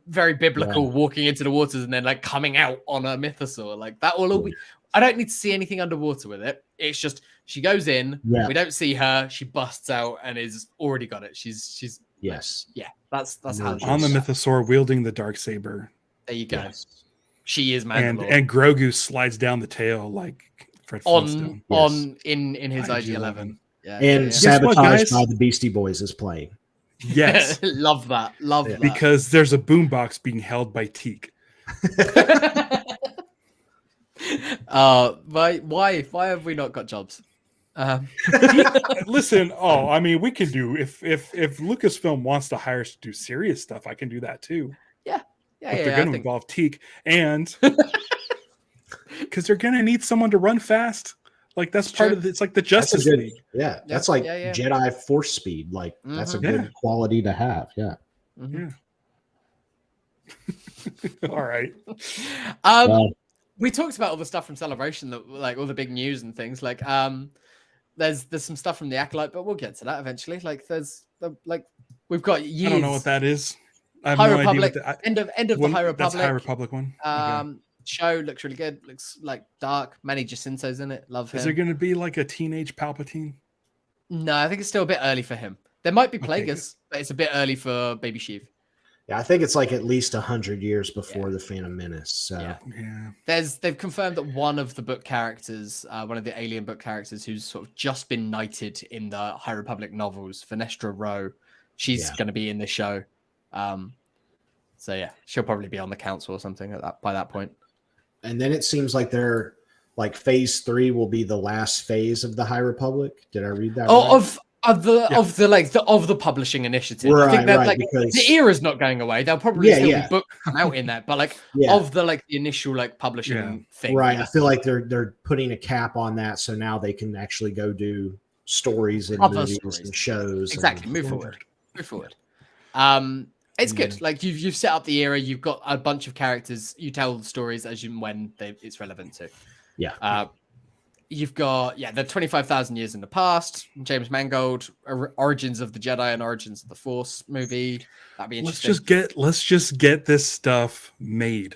very biblical, walking into the waters and then like coming out on a mythosaur. Like that will all be. I don't need to see anything underwater with it. It's just she goes in. Yeah. We don't see her. She busts out and is already got it. She's yes. Yeah. That's how on the mythosaur wielding the darksaber. There you go. Yes. She is Mandalorian. And Grogu slides down the tail like Fred Flintstone. In his IG-11. Yeah. And Sabotage by the Beastie Boys is playing. Yes. Love that. That. Because there's a boombox being held by Teak. Why have we not got jobs? Listen, I mean, we can do if Lucasfilm wants to hire us to do serious stuff, I can do that too. But they're going to involve Teak, and because they're going to need someone to run fast. Like that's part of it's like the Justice League. Yeah, that's like Jedi Force speed. Like that's a good quality to have. Yeah. All right. We talked about all the stuff from Celebration, that like all the big news and things. Like there's some stuff from the Acolyte, but we'll get to that eventually. Like we've got years. I don't know what that is. I have High no Republic, idea end of the High Republic. That's High Republic one. Show looks really good. Looks like dark. Manny Jacinto's in it. Love him. Is there going to be like a teenage Palpatine? No, I think it's still a bit early for him. There might be Plagueis, but it's a bit early for Baby Sheev. Yeah, I think it's like at least 100 years before the Phantom Menace. So Yeah. They've confirmed that one of the book characters, one of the alien book characters, who's sort of just been knighted in the High Republic novels, Venestra Rowe, she's going to be in the show. So yeah, she'll probably be on the council or something by that point. And then it seems like they're like phase 3 will be the last phase of the High Republic. Did I read that? Oh, right? of the publishing initiative. Right, I think that right, because the era's not going away. There'll probably still be books come out in that, but of the initial publishing thing. Right. I feel like they're putting a cap on that, so now they can actually go do stories and movies and shows. Exactly. Move forward. It's good. Like you've set up the era. You've got a bunch of characters. You tell the stories as and when it's relevant to. Yeah. You've got the 25,000 years in the past. James Mangold, Origins of the Jedi and Origins of the Force movie. That'd be interesting. Let's just get this stuff made.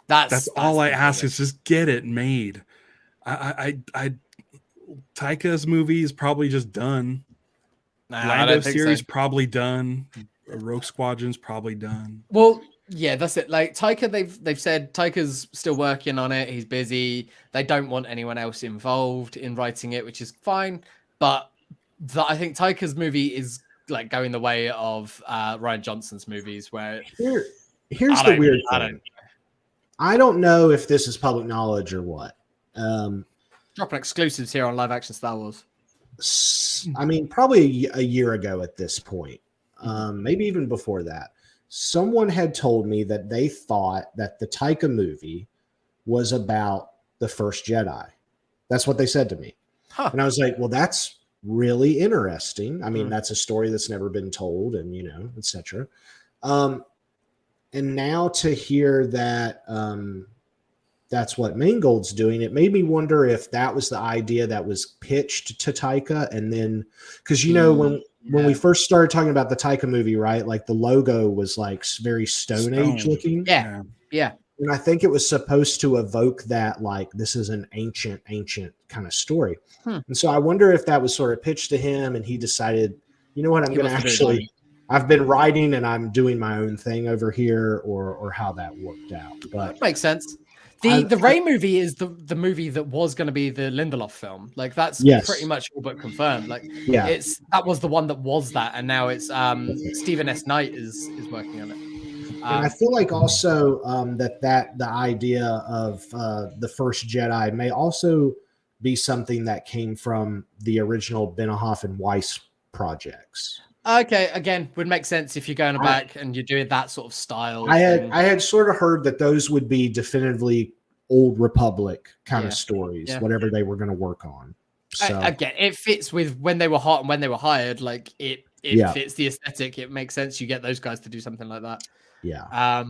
That's all I ask is just get it made. I Taika's movie is probably just done. Lando series probably done. Rogue Squadron's probably done. Well, yeah, that's it. Like Taika, they've said Taika's still working on it. He's busy. They don't want anyone else involved in writing it, which is fine. But I think Taika's movie is like going the way of Rian Johnson's movies, where here's the weird thing. I don't know if this is public knowledge or what. Dropping exclusives here on live action Star Wars. I mean, probably a year ago at this point, maybe even before that. Someone had told me that they thought that the Taika movie was about the first Jedi. That's what they said to me. Huh. And I was like, well, that's really interesting. I mean, that's a story that's never been told and, etc. And now to hear that that's what Mangold's doing, it made me wonder if that was the idea that was pitched to Taika. And then, because, when we first started talking about the Taika movie, right? Like the logo was like very Stone Age looking. Yeah. And I think it was supposed to evoke that, like, this is an ancient kind of story. And so I wonder if that was sort of pitched to him and he decided, you know what, I'm going to actually, I've been writing and I'm doing my own thing over here, or how that worked out. But makes sense. The Rey movie is the movie that was going to be the Lindelof film. Like that's pretty much all but confirmed. Like that was the one that was that, and now it's Stephen S. Knight is working on it. And I feel like also that the idea of the first Jedi may also be something that came from the original Benioff and Weiss projects. Okay, again, would make sense if you're going back and you're doing that sort of style. I had sort of heard that those would be definitively Old Republic kind of stories, whatever they were going to work on. So again, it fits with when they were hot and when they were hired. Like it fits the aesthetic. It makes sense. You get those guys to do something like that. Yeah.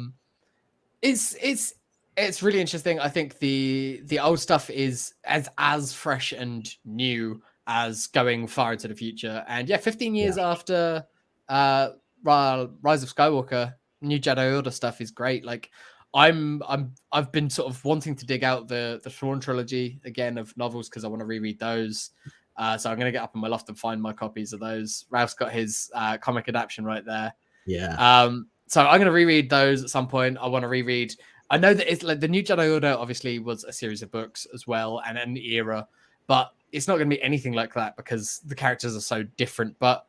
It's really interesting. I think the old stuff is as fresh and new as going far into the future. And 15 years after Rise of Skywalker, New Jedi Order stuff is great. Like I've been sort of wanting to dig out the Thrawn trilogy again of novels because I want to reread those. So I'm going to get up in my loft and find my copies of those. Ralph's got his comic adaptation right there. Yeah. So I'm going to reread those at some point. I want to reread. I know that it's like the New Jedi Order obviously was a series of books as well and an era, but it's not going to be anything like that because the characters are so different. But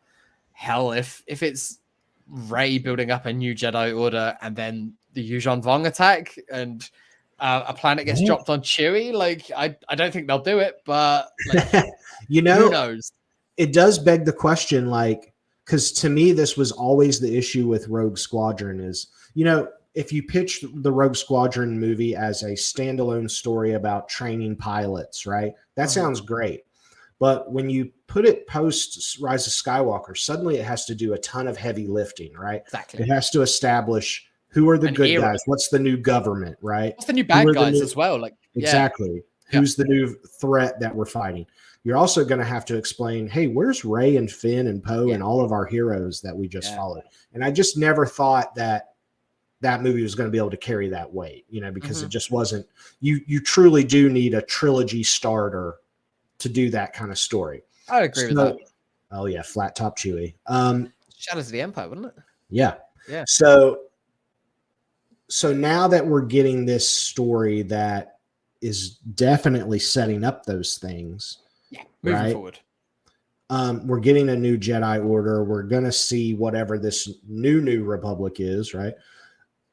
hell, if it's Rey building up a new Jedi Order and then the Yuuzhan Vong attack and a planet gets dropped on Chewie, like I don't think they'll do it, but like, who knows? It does beg the question, like, because to me this was always the issue with Rogue Squadron is, if you pitch the Rogue Squadron movie as a standalone story about training pilots, right? That sounds great. But when you put it post Rise of Skywalker, suddenly it has to do a ton of heavy lifting, right? Exactly. It has to establish who are the good guys, what's the new government, right? What's the new bad guys as well? Like exactly. Who's the new threat that we're fighting? You're also going to have to explain, hey, where's Rey and Finn and Poe and all of our heroes that we just followed? And I just never thought that movie was going to be able to carry that weight, because it just wasn't. You truly do need a trilogy starter to do that kind of story. I agree with that. Oh yeah, flat top Chewie. Shadows of the Empire, wouldn't it? Yeah. Yeah. So now that we're getting this story that is definitely setting up those things. Yeah. Moving right? forward. We're getting a new Jedi Order. We're going to see whatever this new Republic is, right?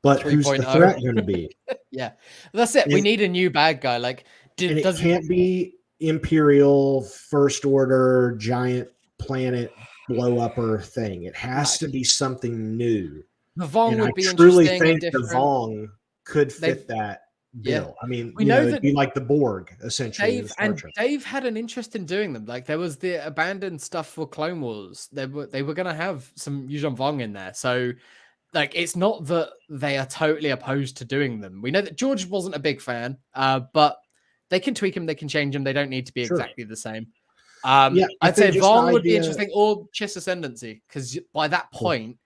But who's the 3.0. threat going to be? Yeah. That's it. We And- need a new bad guy. Like, And it can't be Imperial First Order giant planet blow upper thing. It has to be something new. the Vong And would I be truly interesting and think the different. Vong could fit They've- that yeah. bill. I mean, We know it'd that be like the Borg, essentially. in Star Trek. Dave had an interest in doing them. Like there was the abandoned stuff for Clone Wars. They were gonna have some Yuuzhan Vong in there. So like it's not that they are totally opposed to doing them. We know that George wasn't a big fan, but they can tweak them, they can change them. They don't need to be Sure. exactly the same. Yeah, I I'd say think just the Vong would be idea- interesting, or Chiss Ascendancy, because by that point,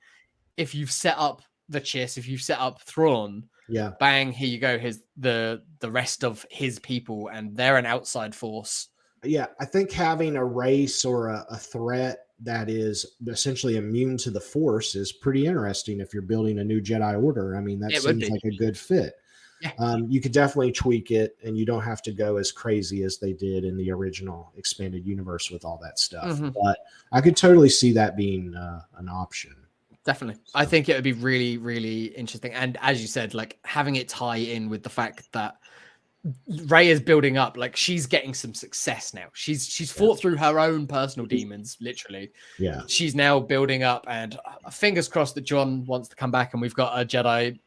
if you've set up the Chiss, if you've set up Thrawn, Yeah. bang, here you go. Here's the rest of his people, and they're an outside force. Yeah, I think having a race or a threat that is essentially immune to the Force is pretty interesting if you're building a new Jedi Order. I mean, that It would seems be. like a good fit. Yeah. You could definitely tweak it, and you don't have to go as crazy as they did in the original expanded universe with all that stuff. Mhm. But I could totally see that being an option. Definitely. I think it would be really, really interesting. And as you said, like having it tie in with the fact that Rey is building up, like she's getting some success now. She's fought through her own personal demons, literally. Yeah. She's now building up, and fingers crossed that John wants to come back, and we've got a Jedi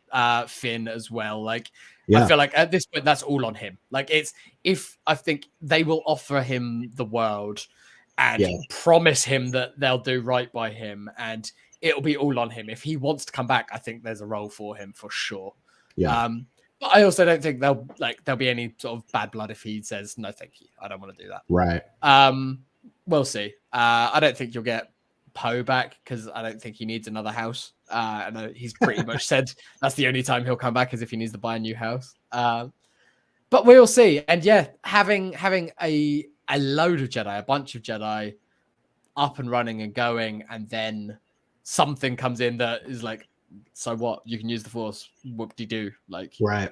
Finn as well. Like Yeah. I feel like at this point that's all on him. Like I think they will offer him the world and promise him that they'll do right by him, and it'll be all on him. If he wants to come back, I think there's a role for him for sure. Yeah. But I also don't think there'll be any sort of bad blood if he says no, thank you, I don't want to do that. Right. We'll see. I don't think you'll get Poe back because I don't think he needs another house. I know he's pretty much said that's the only time he'll come back is if he needs to buy a new house. But we'll see. And yeah, having a load of Jedi, a bunch of Jedi up and running and going, and then something comes in that is like, so what? You can use the Force. Whoop-de-doo. Like, right.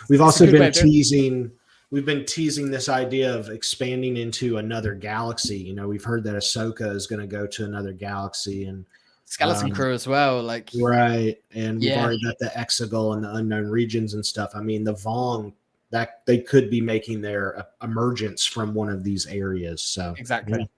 We've also been teasing. We've been teasing this idea of expanding into another galaxy. You know, we've heard that Ahsoka is going to go to another galaxy, and Skeleton Crew as well. Like, right. And we've already got the Exegol and the unknown regions and stuff. I mean, the Vong, that they could be making their emergence from one of these areas. So exactly.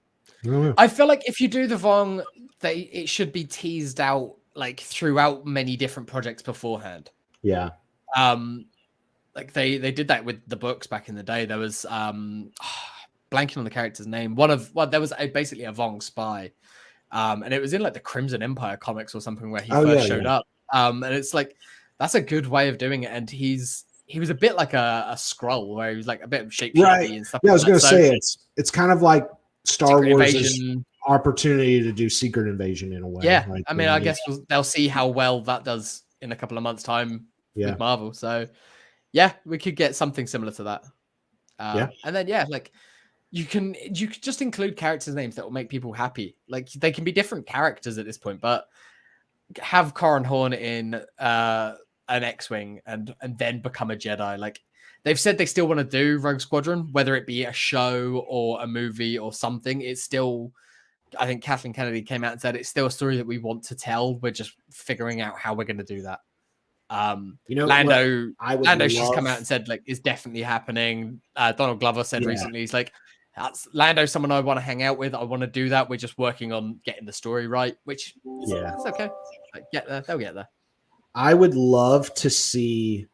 Yeah. I feel like if you do the Vong, it should be teased out like throughout many different projects beforehand. Yeah. Like they did that with the books back in the day. There was blanking on the character's name. There was basically a Vong spy. And it was in like the Crimson Empire comics or something where he first showed up. And it's like that's a good way of doing it. And he was a bit like a Skrull where he was like a bit of shapeshifty and stuff. Yeah, I was like going to that. say it's kind of like Star Secret Wars' Invasion. opportunity to do Secret Invasion in a way. Yeah, like, I mean, I guess they'll see how well that does in a couple of months' time with Marvel. So, yeah, we could get something similar to that. And then like you can just include characters' names that will make people happy. Like they can be different characters at this point, but have Corran Horn in an X-wing and then become a Jedi. Like they've said they still want to do Rogue Squadron, whether it be a show or a movie or something. It's still, I think Kathleen Kennedy came out and said it's still a story that we want to tell. We're just figuring out how we're going to do that. Lando's just come out and said like it's definitely happening. Donald Glover said recently, he's like, Lando's someone I want to hang out with. I want to do that. We're just working on getting the story right, which it's okay. Like, get there, they'll get there. I would love to see.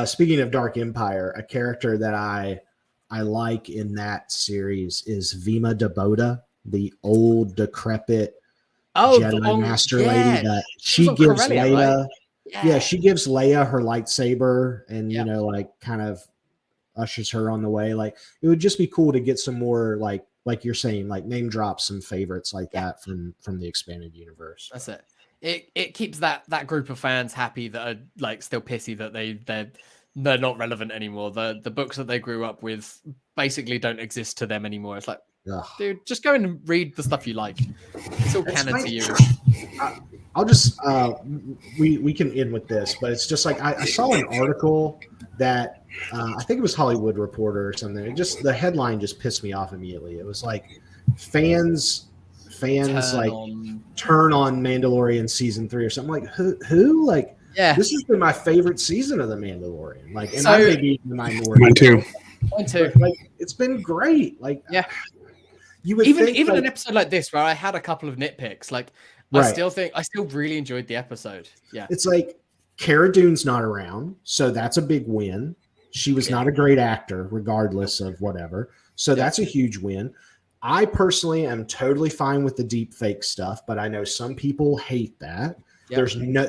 Speaking of Dark Empire, a character that I like in that series is Vima Dabota, the old decrepit Jedi Master lady that she gives Corellia, Leia. right? Yeah, she gives Leia her lightsaber and you know, like kind of ushers her on the way. Like it would just be cool to get some more like you're saying, like name drop some favorites like that from the expanded universe. That's it. It keeps that group of fans happy that are like still pissy that they're not relevant anymore. The books that they grew up with basically don't exist to them anymore. It's like, Ugh. Dude, just go and read the stuff you like. It's all It's canon fine. to you. I'll just we can end with this, but it's just like I saw an article that I think it was Hollywood Reporter or something. It just the headline just pissed me off immediately. It was like fans Turn like on. turn on Mandalorian season 3 or something. Like who like Yeah. this has been my favorite season of the Mandalorian. Like, and So- I may be in the minority. Mine too. Mine too. But, like, it's been great. Like, Yeah. you would Even think, an like, episode like this where I had a couple of nitpicks, like Right. I still really enjoyed the episode. Yeah. it's like Cara Dune's not around, so that's a big win. She was not a great actor, regardless of whatever. So that's a huge win. I personally am totally fine with the deep fake stuff, but I know some people hate that. Yep.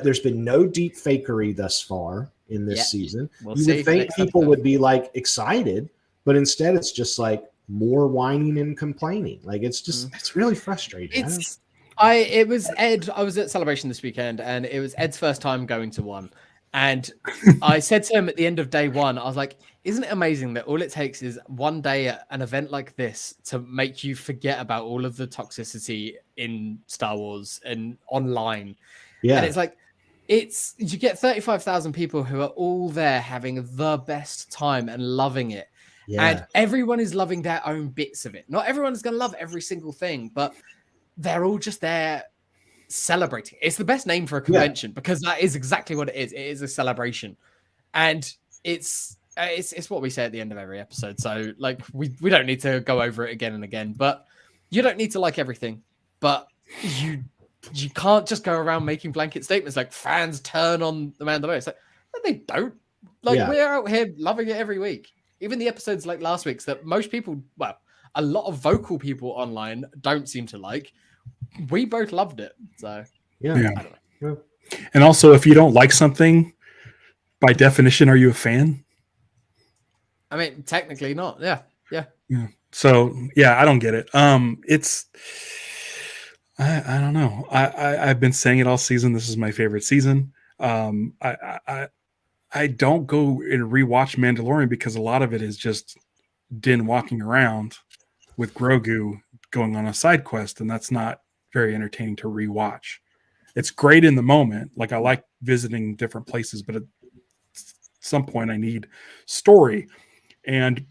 There's been no deep fakery thus far in this season. We'll You see would think next people episode. would be like excited, but instead it's just like more whining and complaining. Like it's just it's really frustrating. It was Ed. I was at Celebration this weekend, and it was Ed's first time going to one. And I said to him at the end of day one, I was like, "Isn't it amazing that all it takes is one day at an event like this to make you forget about all of the toxicity in Star Wars and online?" Yeah. And it's like, you get 35,000 people who are all there having the best time and loving it. Yeah. And everyone is loving their own bits of it. Not everyone is going to love every single thing, but they're all just there celebrating. It's the best name for a convention because that is exactly what it is. It is a celebration. And it's what we say at the end of every episode. So like we don't need to go over it again and again, but you don't need to like everything, but you can't just go around making blanket statements like fans turn on the Mandalorian. It's like, no, they don't. Like we're out here loving it every week. Even the episodes like last week's that most people, well, a lot of vocal people online don't seem to like. We both loved it. So yeah. I don't know. And also, if you don't like something, by definition, are you a fan? I mean, technically not. Yeah. So yeah, I don't get it. It's I don't know. I've been saying it all season. This is my favorite season. I don't go and rewatch Mandalorian because a lot of it is just Din walking around with Grogu going on a side quest, and that's not very entertaining to rewatch. It's great in the moment. Like I like visiting different places, but at some point I need story, and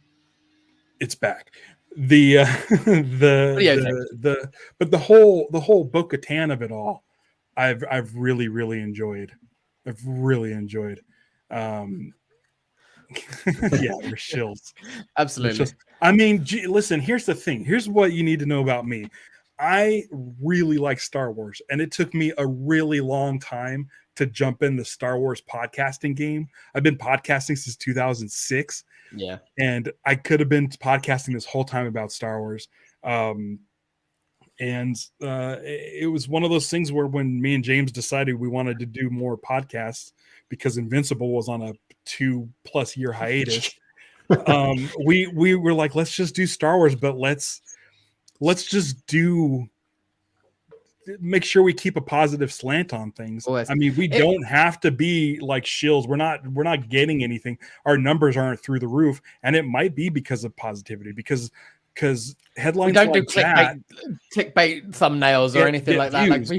it's back. The whole Bo-Katan of it all, I've really enjoyed. I've really enjoyed. Yeah, we're shills. Absolutely. I mean, listen, here's the thing. Here's what you need to know about me. I really like Star Wars, and it took me a really long time to jump in the Star Wars podcasting game. I've been podcasting since 2006. Yeah. And I could have been podcasting this whole time about Star Wars. It was one of those things where when me and James decided we wanted to do more podcasts because Invincible was on a 2+ year hiatus, we were like, let's just do Star Wars, but let's just make sure we keep a positive slant on things. Always. I mean, we don't have to be like shills. We're not getting anything. Our numbers aren't through the roof, and it might be because of positivity. Because headlines we don't like do clickbait thumbnails or anything like that. Like we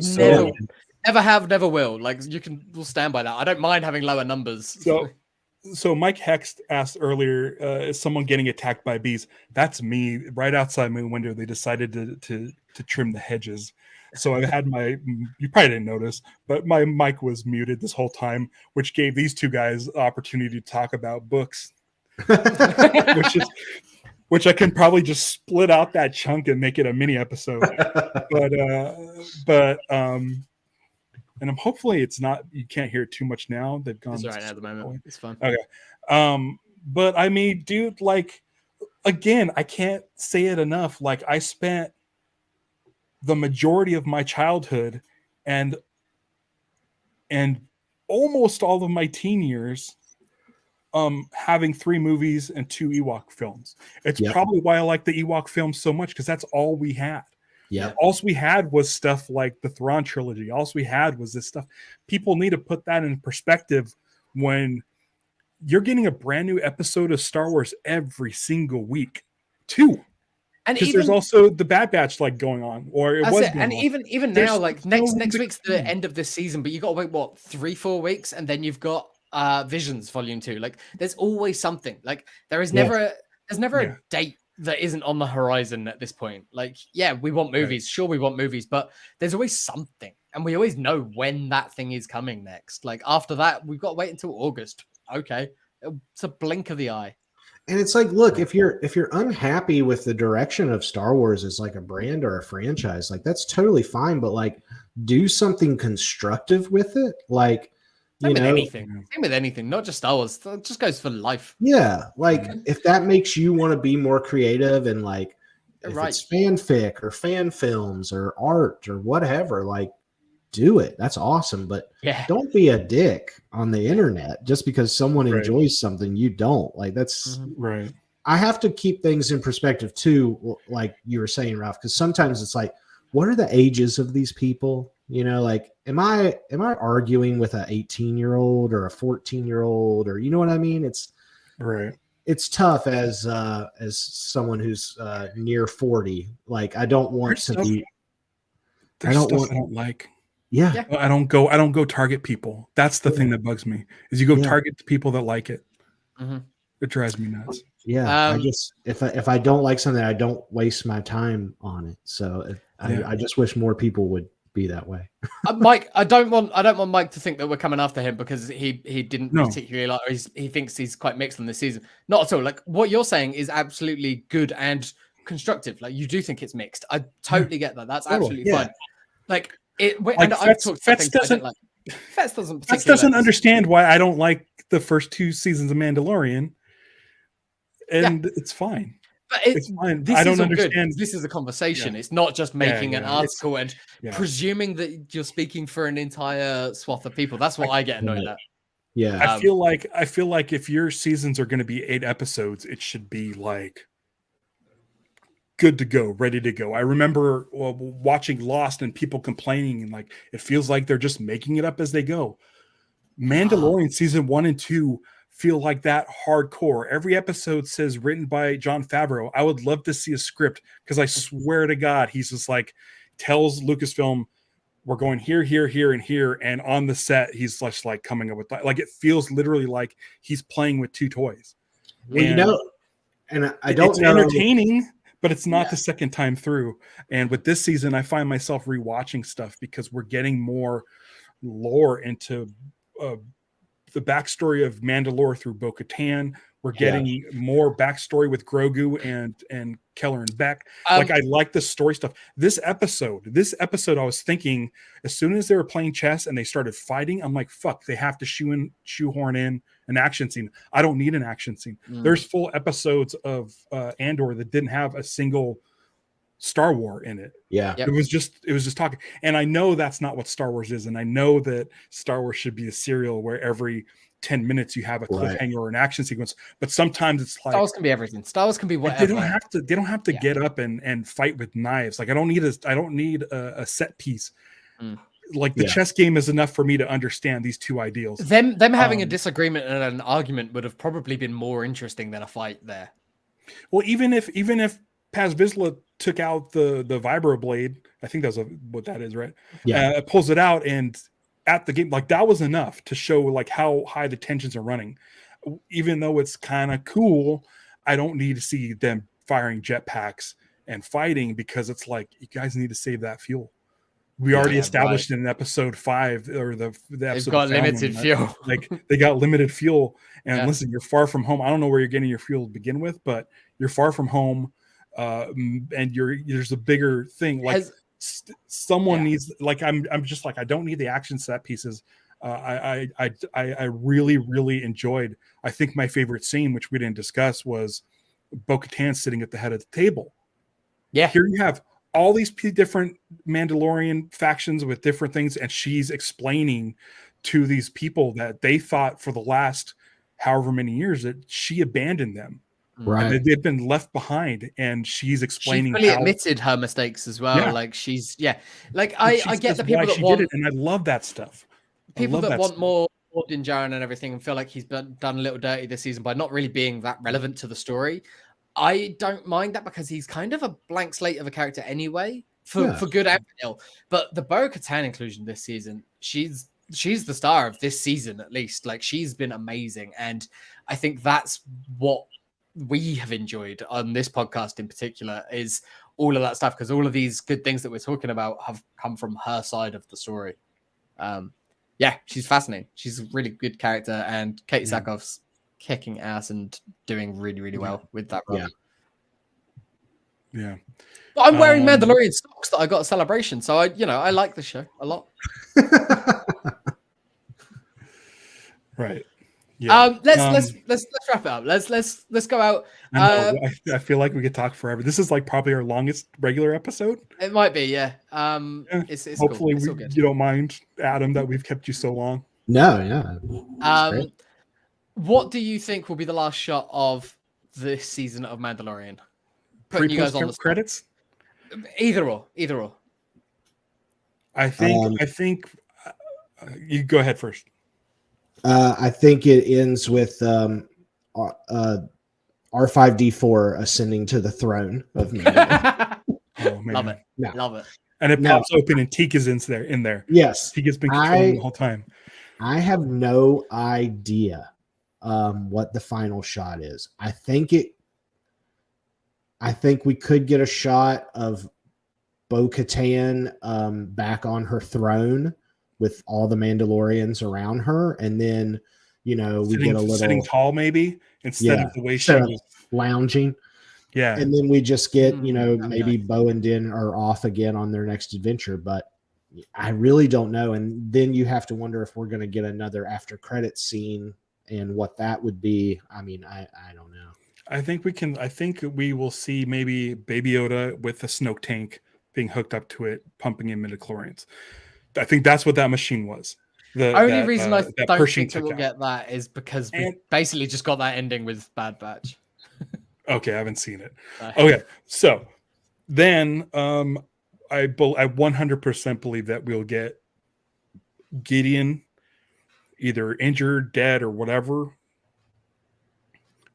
never have, never will. Like we'll stand by that. I don't mind having lower numbers. So Mike Hext asked earlier, is someone getting attacked by bees? That's me. Right outside my window, they decided to trim the hedges. So I had you probably didn't notice, but my mic was muted this whole time, which gave these two guys the opportunity to talk about books, which I can probably just split out that chunk and make it a mini episode. And I'm hopefully it's not, you can't hear it too much now. They've gone. It's right now at the moment. It's fun. Okay. But I mean, dude, like, again, I can't say it enough. Like I spent the majority of my childhood and almost all of my teen years having 3 movies and 2 Ewok films. It's probably why I like the Ewok films so much, because that's all we had. Yeah. All we had was stuff like the Thrawn trilogy. All we had was this stuff. People need to put that in perspective when you're getting a brand new episode of Star Wars every single week. 2. And because there's also the Bad Batch like going on, or it was going and on. even There's now, like so next week's the between. end of this season, but you got to wait what 3-4 weeks, and then you've got Visions Volume 2. Like there's always something. Like there's never Yeah. a date that isn't on the horizon at this point. Like yeah, we want movies, sure we want movies, but there's always something, and we always know when that thing is coming next. Like after that, we've got to wait until August. Okay, it's a blink of the eye. And it's like, look, if you're unhappy with the direction of Star Wars as like a brand or a franchise, like that's totally fine. But like, do something constructive with it. Like, Same with anything. Same with anything, not just Star Wars. It just goes for life. Yeah, like if that makes you want to be more creative and like, if it's fanfic or fan films or art or whatever, like, do it. That's awesome. But don't be a dick on the internet just because someone enjoys something you don't. Like that's right. I have to keep things in perspective too, like you were saying, Ralph, because sometimes it's like, what are the ages of these people? You know, like, am I arguing with a 18-year-old or a 14-year-old, or you know what I mean? It's it's tough as someone who's near 40. Like, I don't want to be. I don't like. Yeah. I don't go target people. That's the thing that bugs me is you go target the people that like it. It drives me nuts. Yeah. I just, if I don't like something, I don't waste my time on it. So I just wish more people would be that way. Mike, I don't want Mike to think that we're coming after him because he didn't particularly like, or he thinks he's quite mixed on this season. Not at all. Like what you're saying is absolutely good and constructive. Like you do think it's mixed. I totally get that. That's absolutely fine. Like it. And I've talked Fetz doesn't. Fetz doesn't. Fetz doesn't understand why I don't like the first 2 seasons of Mandalorian, and it's fine. But it's fine. I don't understand. This is a conversation. It's not just making an article and presuming that you're speaking for an entire swath of people. That's what I get annoyed at. Yeah, I feel like if your seasons are going to be 8 episodes, it should be like good to go, ready to go. I remember watching Lost and people complaining and like it feels like they're just making it up as they go. Mandalorian season 1 and 2 feel like that hardcore. Every episode says written by Jon Favreau. I would love to see a script because I swear to God, he's just like tells Lucasfilm, we're going here, here, here, and here. And on the set, he's just like coming up with like it feels literally like he's playing with 2 toys. Well, you know, and I don't it's know. Entertaining, but it's not the second time through. And with this season, I find myself rewatching stuff because we're getting more lore into the backstory of Mandalore through Bo-Katan. We're getting more backstory with Grogu and Keller and Beck. Like I like the story stuff. This episode, I was thinking as soon as they were playing chess and they started fighting, I'm like, fuck, they have to shoehorn in an action scene. I don't need an action scene. There's full episodes of Andor that didn't have a single Star War in it. It was just talking. And I know that's not what Star Wars is. And I know that Star Wars should be a serial where every 10 minutes you have a cliffhanger or an action sequence, but sometimes it's like Star Wars can be everything. Star Wars can be whatever. They don't have to get up and fight with knives. Like I don't need a set piece. Like the chess game is enough for me to understand these 2 ideals. Them having a disagreement and an argument would have probably been more interesting than a fight there. Well, even if Paz Vizsla took out the vibroblade, I think that's what that is, right? It pulls it out and at the game, like that was enough to show like how high the tensions are running. Even though it's kind of cool, I don't need to see them firing jetpacks and fighting because it's like you guys need to save that fuel. We already established in episode 5 or the episode they've got limited fuel. Like they got limited fuel. And listen, you're far from home. I don't know where you're getting your fuel to begin with, but you're far from home. And there's a bigger thing. Like someone needs. Like I'm just like I don't need the action set pieces. I really really enjoyed. I think my favorite scene, which we didn't discuss, was Bo-Katan sitting at the head of the table. Yeah, here you have all these different Mandalorian factions with different things, and she's explaining to these people that they thought for the last however many years that she abandoned them. Right, they've been left behind, and she's explaining. She fully admitted her mistakes as well. Like she's like I get the people that want it, and I love that stuff. People that want more Din Djarin and everything, and feel like he's done a little dirty this season by not really being that relevant to the story. I don't mind that because he's kind of a blank slate of a character anyway, for Yeah. good and ill. But the Bo-Katan inclusion this season, she's the star of this season at least. Like, she's been amazing, and I think that's what we have enjoyed on this podcast in particular, is all of that stuff, because all of these good things that we're talking about have come from her side of the story. Yeah, she's fascinating. She's a really good character, and Kate Sackhoff's kicking ass and doing really, really well with that role. Yeah. But I'm wearing Mandalorian socks that I got at Celebration, so I like the show a lot. Right. Yeah. Let's wrap it up. Let's go out. I feel like we could talk forever. This is like probably our longest regular episode. It might be, yeah. It's Hopefully cool. It's all good. you don't mind, Adam, that we've kept you so long. No, yeah. What do you think will be the last shot of this season of Mandalorian? Putting you guys on the spot. Credits. Either or. I think you go ahead first. I think it ends with R5D4 ascending to the throne of Mandalore. Oh man, Love it. No. Love it. And it pops open and Tika's in there. Yes. Tika's been controlling the whole time. I have no idea what the final shot is. I think we could get a shot of Bo-Katan back on her throne with all the Mandalorians around her, and then we get a little sitting tall, maybe, instead of the way she was lounging. Yeah, and then we just get maybe Bo and Din are off again on their next adventure, but I really don't know. And then you have to wonder if we're going to get another after credits scene and what that would be. I mean, I don't know. I think we will see maybe Baby Yoda with a Snoke tank being hooked up to it, pumping in midichlorians. I think that's what that machine was. The only reason I don't think that we'll get that is because we basically just got that ending with Bad Batch. Okay, I haven't seen it. Okay, so then I 100% believe that we'll get Gideon either injured, dead, or whatever,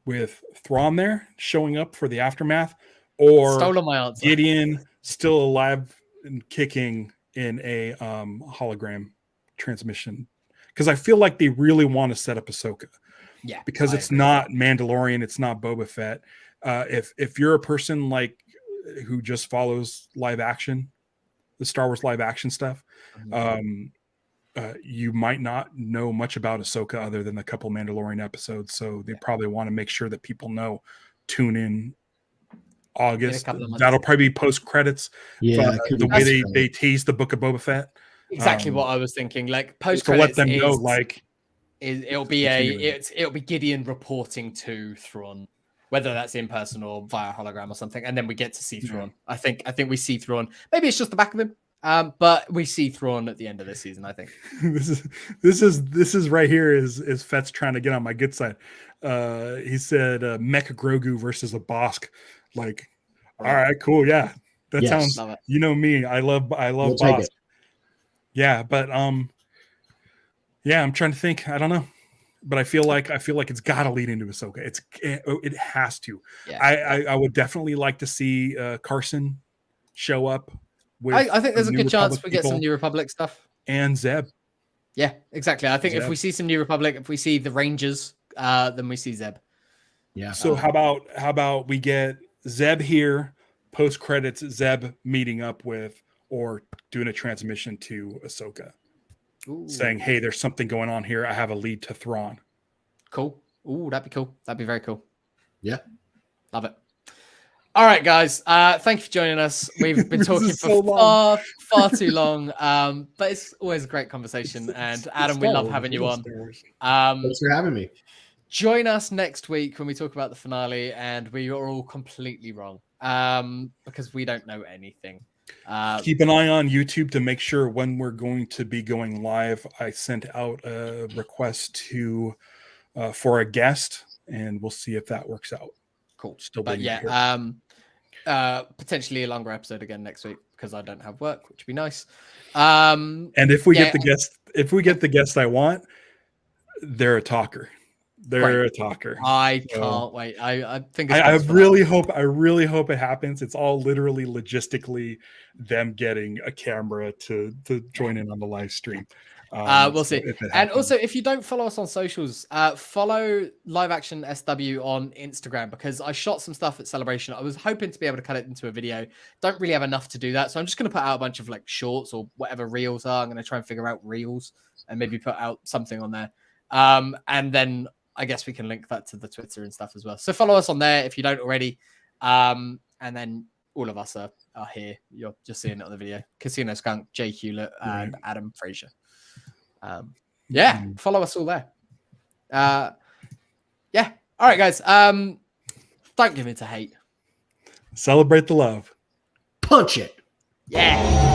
with Thrawn there showing up for the aftermath, or Stolen my answer. Gideon still alive and kicking in a hologram transmission, because I feel like they really want to set up Ahsoka. Yeah, because it's not Mandalorian, it's not Boba Fett. If you're a person like who just follows live action, the Star Wars live action stuff, you might not know much about Ahsoka other than a couple Mandalorian episodes. So they probably want to make sure that people know. Tune in August. That'll probably be post credits. Yeah, the way they tease the Book of Boba Fett. Exactly what I was thinking. Like post to credits, let them know, like it'll be Gideon reporting to Thrawn, whether that's in person or via hologram or something, and then we get to see Thrawn. I think we see Thrawn. Maybe it's just the back of him, but we see Thrawn at the end of this season. I think this is right here is Fett's trying to get on my good side. He said Mecha Grogu versus a Bosk. Like, all right, cool, yeah, that sounds. You know me, I love Bosk. Yeah, but yeah, I'm trying to think. I don't know, but I feel like it's got to lead into Ahsoka. It has to. Yeah. I would definitely like to see Carson show up. With I think there's a good chance we get some New Republic stuff and Zeb. Yeah, exactly. I think if we see some New Republic, if we see the Rangers, then we see Zeb. Yeah. So how about we get Zeb here, post credits, Zeb meeting up with or doing a transmission to Ahsoka. Ooh. Saying, hey, there's something going on here. I have a lead to Thrawn. Cool. Ooh, that'd be cool. That'd be very cool. Yeah. Love it. All right, guys. Thank you for joining us. We've been talking for far too long. But it's always a great conversation. And Adam, we love having you on. Thanks for having me. Join us next week when we talk about the finale, and we are all completely wrong. Because we don't know anything. Keep an eye on YouTube to make sure when we're going to be going live. I sent out a request for a guest, and we'll see if that works out. Cool. Potentially a longer episode again next week because I don't have work, which would be nice. And if we get the guest, I want, they're a talker. They're a talker. I So, can't wait. I think it's I really hope it happens. It's all literally logistically them getting a camera to join in on the live stream. We'll see. If it And happens. also, if you don't follow us on socials, follow Live Action SW on Instagram, because I shot some stuff at Celebration. I was hoping to be able to cut it into a video. Don't really have enough to do that, so I'm just going to put out a bunch of like shorts or whatever reels are. I'm going to try and figure out reels and maybe put out something on there. And then I guess we can link that to the Twitter and stuff as well. So follow us on there if you don't already. And then all of us are here. You're just seeing it on the video. Casino Skunk, Jay Hewlett, and Adam Frazier. Follow us all there. All right, guys. Don't give in to hate. Celebrate the love. Punch it. Yeah.